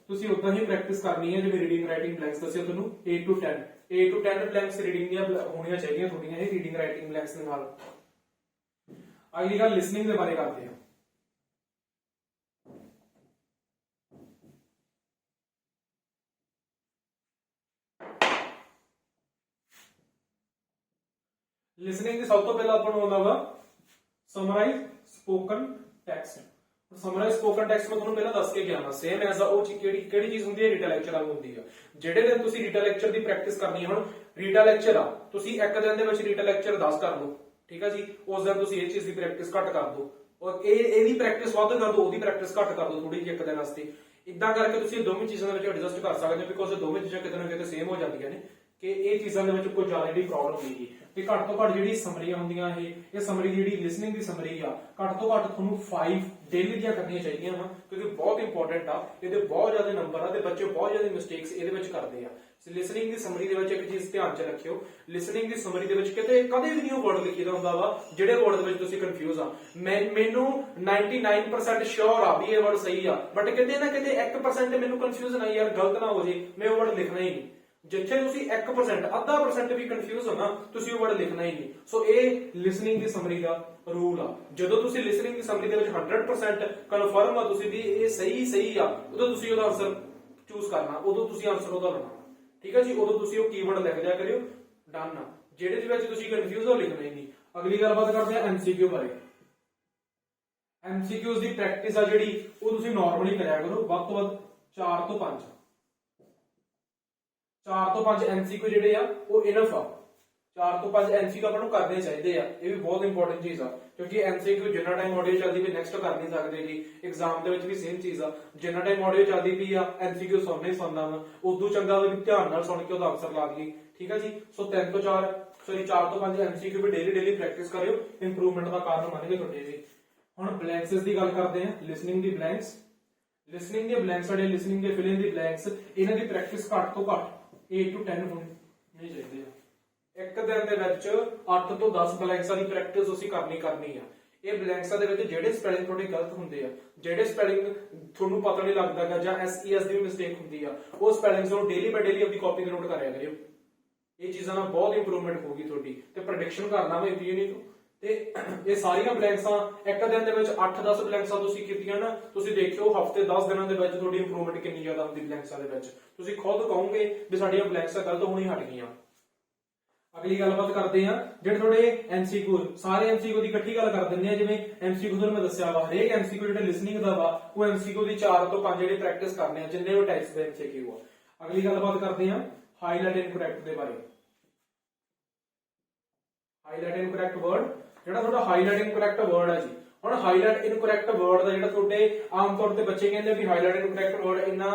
ਤੁਸੀਂ ਉਦਾਂ ਹੀ ਪ੍ਰੈਕਟਿਸ ਕਰਨੀ ਹੈ ਜਿਵੇਂ ਰੀਡਿੰਗ ਰਾਈਟਿੰਗ ਬਲੈਂਕਸ ਦੱਸਿਆ ਤੁਹਾਨੂੰ। 8 to 10 ਬਲੈਂਕਸ ਰੀਡਿੰਗ ਦੀਆਂ ਹੋਣੀਆਂ ਚਾਹੀਦੀਆਂ ਤੁਹਾਡੀਆਂ ਇਹ ਰੀਡਿੰਗ ਰਾਈਟਿੰਗ ਬਲੈਂਕਸ ਦੇ ਨਾਲ। ਅਗਲੀ ਗੱਲ ਲਿਸਨਿੰਗ ਦੇ ਬਾਰੇ ਕਰਦੇ ਹਾਂ। ਲਿਸਨਿੰਗ ਦੀ ਸਭ ਤੋਂ ਪਹਿਲਾਂ ਆਪਾਂ ਨੂੰ ਆਉਂਦਾ ਵਾ summarise spoken text. Summarise spoken text ਮੈਂ ਤੁਹਾਨੂੰ ਪਹਿਲਾਂ ਦੱਸ ਕੇ ਗਿਆ ਹਾਂ, ਸੇਮ ਐਜ਼ ਉਹ ਕਿਹੜੀ ਚੀਜ਼ ਹੁੰਦੀ ਹੈ, ਰੀਟਾ ਲੈਕਚਰ ਵਾਂਗ ਹੁੰਦੀ ਹੈ। ਜਿਹੜੇ ਦਿਨ ਤੁਸੀਂ ਰੀਟਾ ਲੈਕਚਰ ਦੀ ਪ੍ਰੈਕਟਿਸ ਕਰਨੀ ਹੈ, ਹੁਣ ਰੀਟਾ ਲੈਕਚਰ ਆ, ਤੁਸੀਂ ਇੱਕ ਦਿਨ ਦੇ ਵਿੱਚ ਰੀਟਾ ਲੈਕਚਰ 10 ਕਰ ਲਓ, ਠੀਕ ਹੈ ਜੀ। ਉਸ ਦਿਨ ਤੁਸੀਂ ਇਹ ਚੀਜ਼ ਦੀ ਪ੍ਰੈਕਟਿਸ ਘੱਟ ਕਰ ਦਿਓ, ਔਰ ਇਹਦੀ ਪ੍ਰੈਕਟਿਸ ਵੱਧ ਕਰ ਦਿਓ, ਉਹਦੀ ਪ੍ਰੈਕਟਿਸ ਘੱਟ ਕਰ ਦਿਓ ਥੋੜੀ ਜਿਹੀ ਇੱਕ ਦਿਨ ਵਾਸਤੇ। ਇਦਾਂ ਕਰਕੇ ਤੁਸੀਂ ਦੋਵੇਂ ਚੀਜ਼ਾਂ ਦੇ ਵਿੱਚ ਐਡਜਸਟ ਕਰ ਸਕਦੇ ਹੋ, ਬਿਕੋਜ਼ ਦੋਵੇਂ ਚੀਜ਼ਾਂ ਕਿਤੇ ਨਾ ਕਿਤੇ ਸੇਮ ਹੋ ਜਾਂਦੀਆਂ ਨੇ ਕਿ ਇਹ ਚੀਜ਼ਾਂ ਦੇ ਵਿੱਚ ਕੋਈ ਜ਼ਿਆਦਾ ਜਿਹੜੀ ਪ੍ਰੋਬਲਮ ਨਹੀਂ ਹੈ। ਤੇ ਘੱਟ ਤੋਂ ਘੱਟ ਜਿਹੜੀ ਸਮਰੀਆਂ ਹੁੰਦੀਆਂ ਇਹ ਸਮਰੀ ਜਿਹੜੀ ਲਿਸਨਿੰਗ ਦੀ ਸਮਰੀ ਆ, ਘੱਟ ਤੋਂ ਘੱਟ ਤੁਹਾਨੂੰ 5 ਡੇਲੀ ਦੀਆਂ ਕਰਨੀਆਂ ਚਾਹੀਦੀਆਂ ਵਾ, ਕਿਉਂਕਿ ਬਹੁਤ ਇੰਪੋਰਟੈਂਟ ਆ। ਇਹਦੇ ਬਹੁਤ ਜ਼ਿਆਦਾ ਨੰਬਰ ਆ ਤੇ ਬੱਚੇ ਬਹੁਤ ਜ਼ਿਆਦਾ ਮਿਸਟੇਕਸ ਇਹਦੇ ਵਿੱਚ ਕਰਦੇ ਆ। ਲਿਸਨਿੰਗ ਦੀ ਸਮਰੀ ਦੇ ਵਿੱਚ ਇੱਕ ਚੀਜ਼ ਧਿਆਨ 'ਚ ਰੱਖਿਓ, ਲਿਸਨਿੰਗ ਦੀ ਸਮਰੀ ਦੇ ਵਿੱਚ ਕਦੇ ਵੀ ਨਹੀਂ ਉਹ ਵਰਡ ਲਿਖੀਦਾ ਹੁੰਦਾ ਵਾ ਜਿਹੜੇ ਵਰਡ ਦੇ ਵਿੱਚ ਤੁਸੀਂ ਕਨਫਿਊਜ਼ ਆ। ਮੈਨੂੰ 99% ਸ਼ੋਰ ਆ ਵੀ ਇਹ ਵਰਡ ਸਹੀ ਆ, ਬਟ ਕਿਤੇ ਨਾ ਕਿਤੇ 1% ਮੈਨੂੰ ਕਨਫਿਊਜ਼ਨ ਆਈ ਯਾਰ ਗਲਤ ਨਾ ਹੋ ਜੇ, ਮੈਂ ਉਹ ਵਰਡ ਲਿਖਣਾ ਹੀ ਨਹੀਂ। ਜਿੱਥੇ ਤੁਸੀਂ 1% ਅੱਧਾ % ਵੀ ਕਨਫਿਊਜ਼ ਹੋ ਨਾ, ਤੁਸੀਂ ਉਹ ਵਰਡ ਲਿਖਣਾ ਹੀ ਨਹੀਂ। ਸੋ ਇਹ ਲਿਸਨਿੰਗ ਦੀ ਸਮਰੀ ਦਾ ਰੂਲ ਆ। ਜਦੋਂ ਤੁਸੀਂ ਲਿਸਨਿੰਗ ਦੀ ਸਮਰੀ ਦੇ ਵਿੱਚ 100% ਕਨਫਰਮ ਆ ਤੁਸੀਂ ਵੀ ਇਹ ਸਹੀ ਆ, ਉਦੋਂ ਤੁਸੀਂ ਉਹਦਾ ਆਨਸਰ ਚੂਜ਼ ਕਰਨਾ, ਉਦੋਂ ਤੁਸੀਂ ਆਨਸਰ ਉਹਦਾ ਲਾਉਣਾ, ਠੀਕ ਹੈ ਜੀ। ਉਦੋਂ ਤੁਸੀਂ ਉਹ ਕੀਵਰਡ ਲਿਖ ਦਿਆ ਕਰਿਓ, ਡਨ ਆ। ਜਿਹੜੇ ਦੇ ਵਿੱਚ ਤੁਸੀਂ ਕਨਫਿਊਜ਼ ਹੋ ਲਿਖਣਾ ਹੀ ਨਹੀਂ। ਅਗਲੀ ਗੱਲਬਾਤ ਕਰਦੇ ਆ MCQ ਬਾਰੇ। MCQs ਦੀ ਪ੍ਰੈਕਟਿਸ ਆ ਜਿਹੜੀ ਉਹ ਤੁਸੀਂ ਨਾਰਮਲੀ ਕਰਿਆ ਕਰੋ, ਵੱਧ ਤੋਂ ਵੱਧ 4 ਤੋਂ 5 MCQ ਜਿਹੜੇ ਆ ਉਹ ਇਨਫ ਆ। 4 ਤੋਂ 5 MCQ ਆਪਾਂ ਨੂੰ ਕਰਨੇ ਚਾਹੀਦੇ ਆ, ਇਹ ਵੀ ਬਹੁਤ ਇੰਪੋਰਟੈਂਟ ਚੀਜ਼ ਆ, ਕਿਉਂਕਿ MCQ ਜਿੰਨਾ ਟਾਈਮ ਆਡੀਓ ਚੱਲਦੀ ਪਈ ਨੈਕਸਟ ਕਰ ਨਹੀਂ ਸਕਦੇ ਜੀ। ਐਗਜ਼ਾਮ ਦੇ ਵਿੱਚ ਵੀ ਸੇਮ ਚੀਜ਼ ਆ, ਜਿੰਨਾ ਟਾਈਮ ਆਡੀਓ ਚੱਲਦੀ ਪਈ ਆ MCQ ਸੁਣਨਾ ਹੀ ਸੁਣਨਾ ਵਾ, ਉਦੋਂ ਚੰਗਾ ਵੀ ਧਿਆਨ ਨਾਲ ਸੁਣ ਕੇ ਉਹਦਾ ਆਨਸਰ ਲਾ ਦਈਏ, ਠੀਕ ਆ ਜੀ। ਸੋ 4 ਤੋਂ 5 MCQ ਵੀ ਡੇਲੀ ਪ੍ਰੈਕਟਿਸ ਕਰਿਓ, ਇੰਪਰੂਵਮੈਂਟ ਦਾ ਕਾਰਨ ਬਣਨਗੇ ਤੁਹਾਡੇ ਵੀ। ਹੁਣ ਬਲੈਂਕਸ ਦੀ ਗੱਲ ਕਰਦੇ ਆ, ਲਿਸਨਿੰਗ ਦੀ ਬਲੈਂਕਸ ਸਾਡੇ ਲਿਸਨਿੰਗ ਦੇ ਫਿਲਿੰਗ ਦੀ ਬਲੈਂਕਸ, ਇਹਨਾਂ ਦੀ ਪ੍ਰੈਕਟਿਸ ਘੱਟ ਤੋਂ ਘੱਟ 8 ਤੋਂ 10 ਹੋਣੀ ਚਾਹੀਦੀ ਆ। ਇੱਕ ਦਿਨ ਦੇ ਵਿੱਚ 8 ਤੋਂ 10 ਬਲੈਂਕਸਾਂ ਦੀ ਪ੍ਰੈਕਟਿਸ ਤੁਸੀਂ ਕਰਨੀ ਆ। ਇਹ ਬਲੈਂਕਸਾਂ ਦੇ ਵਿੱਚ ਜਿਹੜੇ ਸਪੈਲਿੰਗ ਤੁਹਾਡੇ ਗਲਤ ਹੁੰਦੇ ਆ, ਜਿਹੜੇ ਸਪੈਲਿੰਗ ਤੁਹਾਨੂੰ ਪਤਾ ਨਹੀਂ ਲੱਗਦਾਗਾ ਜਾਂ SES ਦੀ ਵੀ ਮਿਸਟੇਕ ਹੁੰਦੀ ਆ, ਉਹ ਸਪੈਲਿੰਗਸ ਨੂੰ ਡੇਲੀ ਬਾਈ ਡੇਲੀ ਆਪਣੀ ਕਾਪੀ ਤੇ ਨੋਟ ਕਰਿਆ ਕਰਿਓ। ਇਹ ਚੀਜ਼ਾਂ ਨਾਲ ਬਹੁਤ ਇੰਪਰੂਵਮੈਂਟ ਹੋਊਗੀ ਤੁਹਾਡੀ, ਤੇ ਪ੍ਰੈਡਿਕਸ਼ਨ ਕਰਨਾ ਵਾ ਯੂਨੀਟ ਤੋਂ। ਤੇ ਇਹ ਸਾਰੀਆਂ ਬਲੈਂਕਸਾਂ ਇੱਕ ਦਿਨ ਦੇ ਵਿੱਚ 8-10 ਬਲੈਂਕਸਾਂ ਤੁਸੀਂ ਕੀਤੀਆਂ ਨਾ, ਤੁਸੀਂ ਦੇਖਿਓ ਹਫਤੇ 10 ਦਿਨਾਂ ਦੇ ਵਿੱਚ ਤੁਹਾਡੀ ਇੰਪਰੂਵਮੈਂਟ ਕਿੰਨੀ ਜ਼ਿਆਦਾ ਹੁੰਦੀ ਬਲੈਂਕਸਾਂ ਦੇ ਵਿੱਚ। ਤੁਸੀਂ ਖੁਦ ਕਹੋਗੇ ਵੀ ਸਾਡੀਆਂ ਬਲੈਂਕਸਾਂ ਗਲਤ ਹੋਣੀ ਹਟ ਗਈਆਂ। ਅਗਲੀ ਗੱਲਬਾਤ ਕਰਦੇ ਆ ਜਿਹੜੇ ਤੁਹਾਡੇ MCQ, ਸਾਰੇ MCQ ਦੀ ਇਕੱਠੀ ਗੱਲ ਕਰ ਦਿੰਦੇ ਆ। ਜਿਵੇਂ MCQ ਤੁਹਾਨੂੰ ਮੈਂ ਦੱਸਿਆ ਵਾ, ਹਰੇਕ MCQ ਜਿਹੜਾ ਲਿਸਨਿੰਗ ਦਾ ਵਾ ਉਹ MCQ ਦੀ 4 ਤੋਂ 5 ਜਿਹੜੇ ਪ੍ਰੈਕਟਿਸ ਕਰਨੇ ਆ, ਜਿੰਨੇ ਵੀ ਟਾਈਪਸ ਦੇ MCQ ਆ। ਅਗਲੀ ਗੱਲਬਾਤ ਕਰਦੇ ਆ ਹਾਈਲਾਈਟ ਇਨਕਰੈਕਟ ਦੇ ਬਾਰੇ। ਹਾਈਲਾਈਟ ਇਨਕਰੈਕਟ ਵਰਡ, ਜਿਹੜਾ ਤੁਹਾਡਾ ਹਾਈਲਾਈਟ ਇਨਕਰੈਕਟ ਵਰਡ ਹੈ ਜੀ। ਹੁਣ ਹਾਈਲਾਈਟ ਇਨਕਰੈਕਟ ਵਰਡ ਦਾ ਜਿਹੜਾ ਤੁਹਾਡੇ ਆਮ ਤੌਰ ਤੇ ਬੱਚੇ ਕਹਿੰਦੇ ਵੀ ਹਾਈਲਾਈਟ ਇਨਕਰੈਕਟ ਵਰਡ ਇੰਨਾ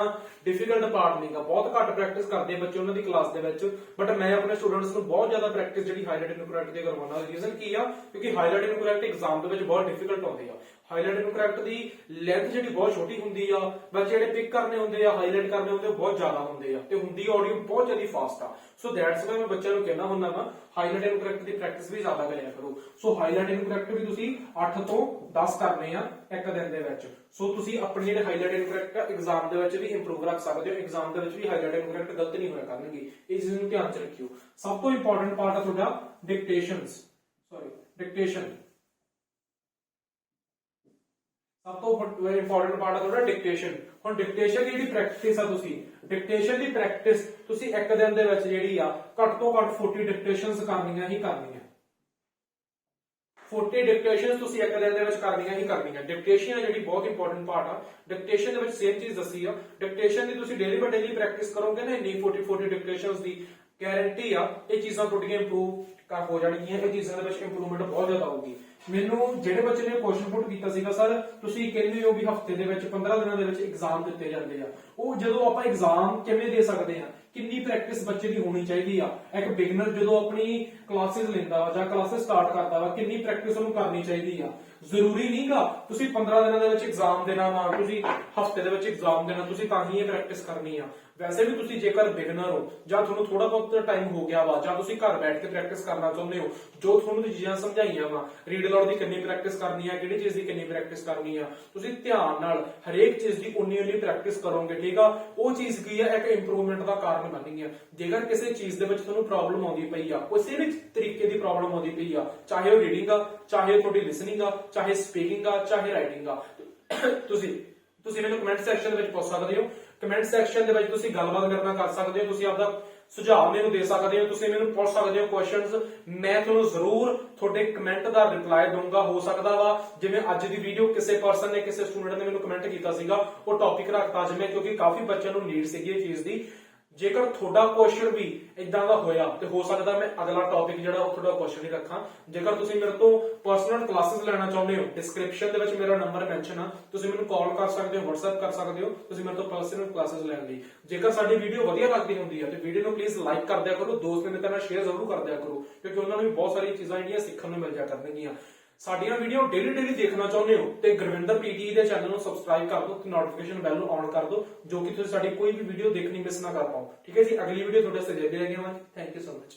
ਡਿਫਿਕਲਟ ਪਾਰਟ ਨਹੀਂਗਾ, ਬਹੁਤ ਘੱਟ ਪ੍ਰੈਕਟਿਸ ਕਰਦੇ ਬੱਚੇ ਉਹਨਾਂ ਦੀ ਕਲਾਸ ਦੇ ਵਿੱਚ, ਬਟ ਮੈਂ ਆਪਣੇ ਸਟੂਡੈਂਟਸ ਨੂੰ ਬਹੁਤ ਜ਼ਿਆਦਾ ਪ੍ਰੈਕਟਿਸ ਜਿਹੜੀ ਹਾਈਲਾਈਟ ਇਨਕਰੈਕਟ ਦੀ ਕਰਵਾਉਣਾ। ਰੀਜ਼ਨ ਕੀ ਆ? ਕਿਉਂਕਿ ਹਾਈਲਾਈਟ ਇਨਕਰੈਕਟ ਐਗਜ਼ਾਮ ਦੇ ਵਿੱਚ ਬਹੁਤ ਡਿਫਿਕਲਟ ਆਉਂਦੇ ਆ। ਹਾਈਲਾਈਟ ਇਨਕਰੈਕਟ ਦੀ ਲੈਂਥ ਜਿਹੜੀ ਬਹੁਤ ਛੋਟੀ ਹੁੰਦੀ ਆ, ਬੱਚੇ ਜਿਹੜੇ ਪਿਕ ਕਰਨੇ ਹੁੰਦੇ ਆ, ਹਾਈਲਾਈਟ ਕਰਨੇ ਹੁੰਦੇ ਉਹ ਬਹੁਤ ਜ਼ਿਆਦਾ ਹੁੰਦੇ ਆ, ਤੇ ਹੁੰਦੀ ਆਡੀਓ ਬਹੁਤ ਜ਼ਿਆਦਾ ਫਾਸਟ ਆ। ਸੋ ਦੈਟਸ ਵਾਈ ਮੈਂ ਬੱਚਿਆਂ ਨੂੰ ਕਹਿਣਾ ਹੁੰਦਾ ਵਾ ਹਾਈਲਾਈਟ ਇਨਕਰੈਕਟ ਦੀ ਪ੍ਰੈਕਟਿਸ ਵੀ ਜ਼ਿਆਦਾ ਕਰਿਆ ਕਰੋ। ਸੋ ਹਾਈਲਾਈਟ ਇਨਕਰੈਕਟ ਵੀ ਤੁਸੀਂ 8 ਤੋਂ 10 ਕਰਨੇ ਆ ਇੱਕ ਦਿਨ ਦੇ ਵਿੱਚ। ਸੋ ਤੁਸੀਂ ਆਪਣੇ ਜਿਹੜੇ ਹਾਈਲਾਈਟ ਇਨਕਰੈਕਟ ਐਗਜ਼ਾਮ ਦੇ ਵਿੱਚ ਵੀ ਇੰਪਰੂਵ ਰੱਖ ਸਕਦੇ ਹੋ, ਐਗਜ਼ਾਮ ਦੇ ਵਿੱਚ ਵੀ ਹਾਈਲਾਈਟ ਇਨਕਰੈਕਟ ਗਲਤ ਨਹੀਂ ਹੋਇਆ ਕਰਨਗੇ, ਇਹ ਚੀਜ਼ ਨੂੰ ਧਿਆਨ ਚ ਰੱਖਿਓ। ਸਭ ਤੋਂ ਇੰਪੋਰਟੈਂਟ ਪਾਰਟ ਆ ਤੁਹਾਡਾ ਡਿਕਟੇਸ਼ਨ। ਸਭ ਤੋਂ ਇੰਪੋਰਟੈਂਟ ਪਾਰਟ ਆ ਤੁਹਾਡਾ ਡਿਕਟੇਸ਼ਨ। ਹੁਣ ਡਿਕਟੇਸ਼ਨ ਦੀ ਜਿਹੜੀ ਪ੍ਰੈਕਟਿਸ ਆ, ਡਿਕਟੇਸ਼ਨ ਦੀ ਪ੍ਰੈਕਟਿਸ ਤੁਸੀਂ ਇੱਕ ਦਿਨ ਦੇ ਵਿੱਚ ਜਿਹੜੀ ਆ ਘੱਟ ਤੋਂ ਘੱਟ 40 ਡਿਕਟੇਸ਼ਨਸ ਕਰਨੀਆਂ ਹੀ ਕਰਨੀਆਂ। 40 ਡਿਕਟੇਸ਼ਨਸ ਤੁਸੀਂ ਇੱਕ ਦਿਨ ਦੇ ਵਿੱਚ ਕਰਨੀਆਂ ਹੀ ਕਰਨੀਆਂ। ਡਿਕਟੇਸ਼ਨ ਜਿਹੜੀ ਬਹੁਤ ਇੰਪੋਰਟੈਂਟ ਪਾਰਟ ਆ, ਡਿਕਟੇਸ਼ਨ ਦੇ ਵਿੱਚ ਸੇਮ ਚੀਜ਼ ਦੱਸੀ ਆ। ਡਿਕਟੇਸ਼ਨ ਦੀ ਤੁਸੀਂ ਡੇਲੀ ਬਾਈ ਡੇਲੀ ਪ੍ਰੈਕਟਿਸ ਕਰੋਗੇ ਨਾ, ਇੰਨੀ 40 ਡਿਕਟੇਸ਼ਨਸ ਦੀ ਗਾਰੰਟੀ ਆ ਇਹ ਚੀਜ਼ਾਂ ਤੁਹਾਡੀਆਂ ਇੰਪਰੂਵ ਹੋ ਜਾਣਗੀਆਂ। ਇਹ ਚੀਜ਼ਾਂ ਦੇ ਵਿੱਚ ਇੰਪਰੂਵਮੈਂਟ ਬਹੁਤ ਜ਼ਿਆਦਾ ਆਊਗੀ। ਮੈਨੂੰ ਜਿਹੜੇ ਬੱਚੇ ਨੇ ਕੁਐਸਚਨ ਪੁੱਟ ਕੀਤਾ ਸੀਗਾ, ਸਰ ਤੁਸੀਂ ਕਹਿੰਦੇ ਹੋ ਵੀ ਹਫਤੇ ਦੇ ਵਿੱਚ 15 ਦਿਨਾਂ ਦੇ ਵਿੱਚ ਐਗਜ਼ਾਮ ਦਿੱਤੇ ਜਾਂਦੇ ਆ, ਉਹ ਜਦੋਂ ਆਪਾਂ ਐਗਜ਼ਾਮ ਕਿਵੇਂ ਦੇ ਸਕਦੇ ਆ, ਕਿੰਨੀ ਪ੍ਰੈਕਟਿਸ ਬੱਚੇ ਦੀ ਹੋਣੀ ਚਾਹੀਦੀ ਆ। ਇੱਕ ਬਿਗਨਰ ਜਦੋਂ ਆਪਣੀ ਕਲਾਸਿਸ ਲੈਂਦਾ ਵਾ ਜਾਂ ਕਲਾਸਿਸ ਸਟਾਰਟ ਕਰਦਾ ਵਾ, ਕਿੰਨੀ ਪ੍ਰੈਕਟਿਸ ਉਹਨੂੰ ਕਰਨੀ ਚਾਹੀਦੀ ਆ। ਜ਼ਰੂਰੀ ਨਹੀਂਗਾ ਤੁਸੀਂ 15 ਦਿਨਾਂ ਦੇ ਵਿੱਚ ਐਗਜ਼ਾਮ ਦੇਣਾ ਵਾ, ਤੁਸੀਂ ਹਫਤੇ ਦੇ ਵਿੱਚ ਐਗਜ਼ਾਮ ਦੇਣਾ, ਤੁਸੀਂ ਤਾਂ ਹੀ ਇਹ ਪ੍ਰੈਕਟਿਸ ਕਰਨੀ ਆ। ਵੈਸੇ ਵੀ ਤੁਸੀਂ ਜੇਕਰ ਬਿਗਨਰ ਹੋ ਜਾਂ ਤੁਹਾਨੂੰ ਥੋੜਾ ਬਹੁਤ ਟਾਈਮ ਹੋ ਗਿਆ ਵਾ, ਜਾਂ ਤੁਸੀਂ ਘਰ ਬੈਠ ਕੇ ਪ੍ਰੈਕਟਿਸ ਕਰਨਾ ਚਾਹੁੰਦੇ ਹੋ, ਜੋ ਤੁਹਾਨੂੰ ਚੀਜ਼ਾਂ ਸਮਝਾਈਆਂ ਵਾ, ਰੀਡ ਅਲਾਉਡ ਦੀ ਕਿੰਨੀ ਪ੍ਰੈਕਟਿਸ ਕਰਨੀ ਆ, ਕਿਹੜੀ ਚੀਜ਼ ਦੀ ਕਿੰਨੀ ਪ੍ਰੈਕਟਿਸ ਕਰਨੀ ਆ, ਤੁਸੀਂ ਧਿਆਨ ਨਾਲ ਹਰੇਕ ਚੀਜ਼ ਦੀ ਉਨੀ ਪ੍ਰੈਕਟਿਸ ਕਰੋਗੇ, ਠੀਕ ਆ। ਉਹ ਚੀਜ਼ ਕੀ ਆ, ਇੱਕ ਇੰਪਰੂਵਮੈਂਟ ਦਾ ਕਾਰਨ ਬਣਨੀ ਆ। ਜੇਕਰ ਕਿਸੇ ਚੀਜ਼ ਦੇ ਵਿੱਚ ਤੁਹਾਨੂੰ ਪ੍ਰੋਬਲਮ ਆਉਂਦੀ ਪਈ ਆ, ਕਿਸੇ ਵੀ ਤਰੀਕੇ ਦੀ ਪ੍ਰੋਬਲਮ ਆਉਂਦੀ ਪਈ ਆ, ਚਾਹੇ ਉਹ ਰੀਡਿੰਗ ਆ, ਚਾਹੇ ਤੁਹਾਡੀ ਲਿਸਨਿੰਗ ਆ, ਚਾਹੇ ਸਪੀਕਿੰਗ ਆ, ਚਾਹੇ ਰਾਈਟਿੰਗ ਆ, ਤੁਸੀਂ ਮੈਨੂੰ ਕਮੈਂਟ ਸੈਕਸ਼ਨ ਦੇ ਵਿੱਚ ਪੁੱਛ ਸਕਦੇ ਹੋ। ਕਮੈਂਟ ਸੈਕਸ਼ਨ ਦੇ ਵਿੱਚ ਤੁਸੀਂ ਗੱਲਬਾਤ ਕਰਨਾ ਕਰ ਸਕਦੇ ਹੋ, ਤੁਸੀਂ ਆਪਦਾ ਸੁਝਾਅ ਮੈਨੂੰ ਦੇ ਸਕਦੇ ਹੋ, ਤੁਸੀਂ ਮੈਨੂੰ ਪੁੱਛ ਸਕਦੇ ਹੋ ਕੁਐਸਚਨਸ। ਮੈਂ ਤੁਹਾਨੂੰ ਜ਼ਰੂਰ ਤੁਹਾਡੇ ਕਮੈਂਟ ਦਾ ਰਿਪਲਾਈ ਦਊਂਗਾ। ਹੋ ਸਕਦਾ ਵਾ ਜਿਵੇਂ ਅੱਜ ਦੀ ਵੀਡੀਓ ਕਿਸੇ ਪਰਸਨ ਨੇ, ਕਿਸੇ ਸਟੂਡੈਂਟ ਨੇ ਮੈਨੂੰ ਕਮੈਂਟ ਕੀਤਾ ਸੀਗਾ, ਉਹ ਟੌਪਿਕ ਰੱਖਤਾ ਅੱਜ ਮੈਂ, ਕਿਉਂਕਿ ਕਾਫੀ ਬੱਚਿਆਂ ਨੂੰ ਨੀਡ ਸੀਗੀ ਇਹ ਚੀਜ਼ ਦੀ। ਜੇਕਰ ਤੁਹਾਡਾ ਕੁਐਸਚਨ ਵੀ ਇਦਾਂ ਦਾ ਹੋਇਆ ਤੇ ਹੋ ਸਕਦਾ ਮੈਂ ਅਗਲਾ ਟੌਪਿਕ ਜਿਹੜਾ ਉਹ ਤੁਹਾਡਾ ਕੁਐਸਚਨ ਹੀ ਰੱਖਾਂ। ਜੇਕਰ ਤੁਸੀਂ ਮੇਰੇ ਤੋਂ ਪਰਸਨਲ ਕਲਾਸਿਸ ਲੈਣਾ ਚਾਹੁੰਦੇ ਹੋ, ਡਿਸਕ੍ਰਿਪਸ਼ਨ ਦੇ ਵਿੱਚ ਮੇਰਾ ਨੰਬਰ ਮੈਂਸ਼ਨ ਆ, ਤੁਸੀਂ ਮੈਨੂੰ ਕਾਲ ਕਰ ਸਕਦੇ ਹੋ, WhatsApp ਕਰ ਸਕਦੇ ਹੋ, ਤੁਸੀਂ ਮੇਰੇ ਤੋਂ ਪਰਸਨਲ ਕਲਾਸਿਸ ਲੈਣ ਲਈ। ਜੇਕਰ ਸਾਡੀ ਵੀਡੀਓ ਵਧੀਆ ਲੱਗਦੀ ਹੁੰਦੀ ਹੈ ਤੇ ਵੀਡੀਓ ਨੂੰ ਪਲੀਜ਼ ਲਾਈਕ ਕਰ ਦਿਆ ਕਰੋ, ਦੋਸਤ ਮਿੱਤਰਾਂ ਨਾਲ ਸ਼ੇਅਰ ਜ਼ਰੂਰ ਕਰ ਦਿਆ ਕਰੋ, ਕਿਉਂਕਿ ਉਹਨਾਂ ਨੂੰ ਵੀ ਬਹੁਤ ਸਾਰੀਆਂ ਚੀਜ਼ਾਂ ਜਿਹੜੀਆਂ ਸਿੱਖਣ ਨੂੰ ਮਿਲ ਜਾ ਕਰਨਗੀਆਂ। ਸਾਡੀਆਂ ਵੀਡੀਓ ਡੇਲੀ ਦੇਖਣਾ ਚਾਹੁੰਦੇ ਹੋ ਤੇ ਗੁਰਵਿੰਦਰ ਪੀਟੀ ਦੇ ਚੈਨਲ ਨੂੰ ਸਬਸਕ੍ਰਾਈਬ ਕਰ ਦਿਓ ਤੇ ਨੋਟੀਫਿਕੇਸ਼ਨ ਬੈਲ ਨੂੰ ਔਨ ਕਰ ਦਿਓ, ਜੋ ਕਿ ਤੁਸੀਂ ਸਾਡੀ ਕੋਈ ਵੀ ਵੀਡੀਓ ਦੇਖਣੀ ਮਿਸ ਨਾ ਕਰ ਪਾਓ। ਠੀਕ ਹੈ ਜੀ, ਅਗਲੀ ਵੀਡੀਓ ਤੁਹਾਡੇ ਵਾਸਤੇ ਲੈ ਕੇ ਆਵਾਂਗੇ। Thank you so much.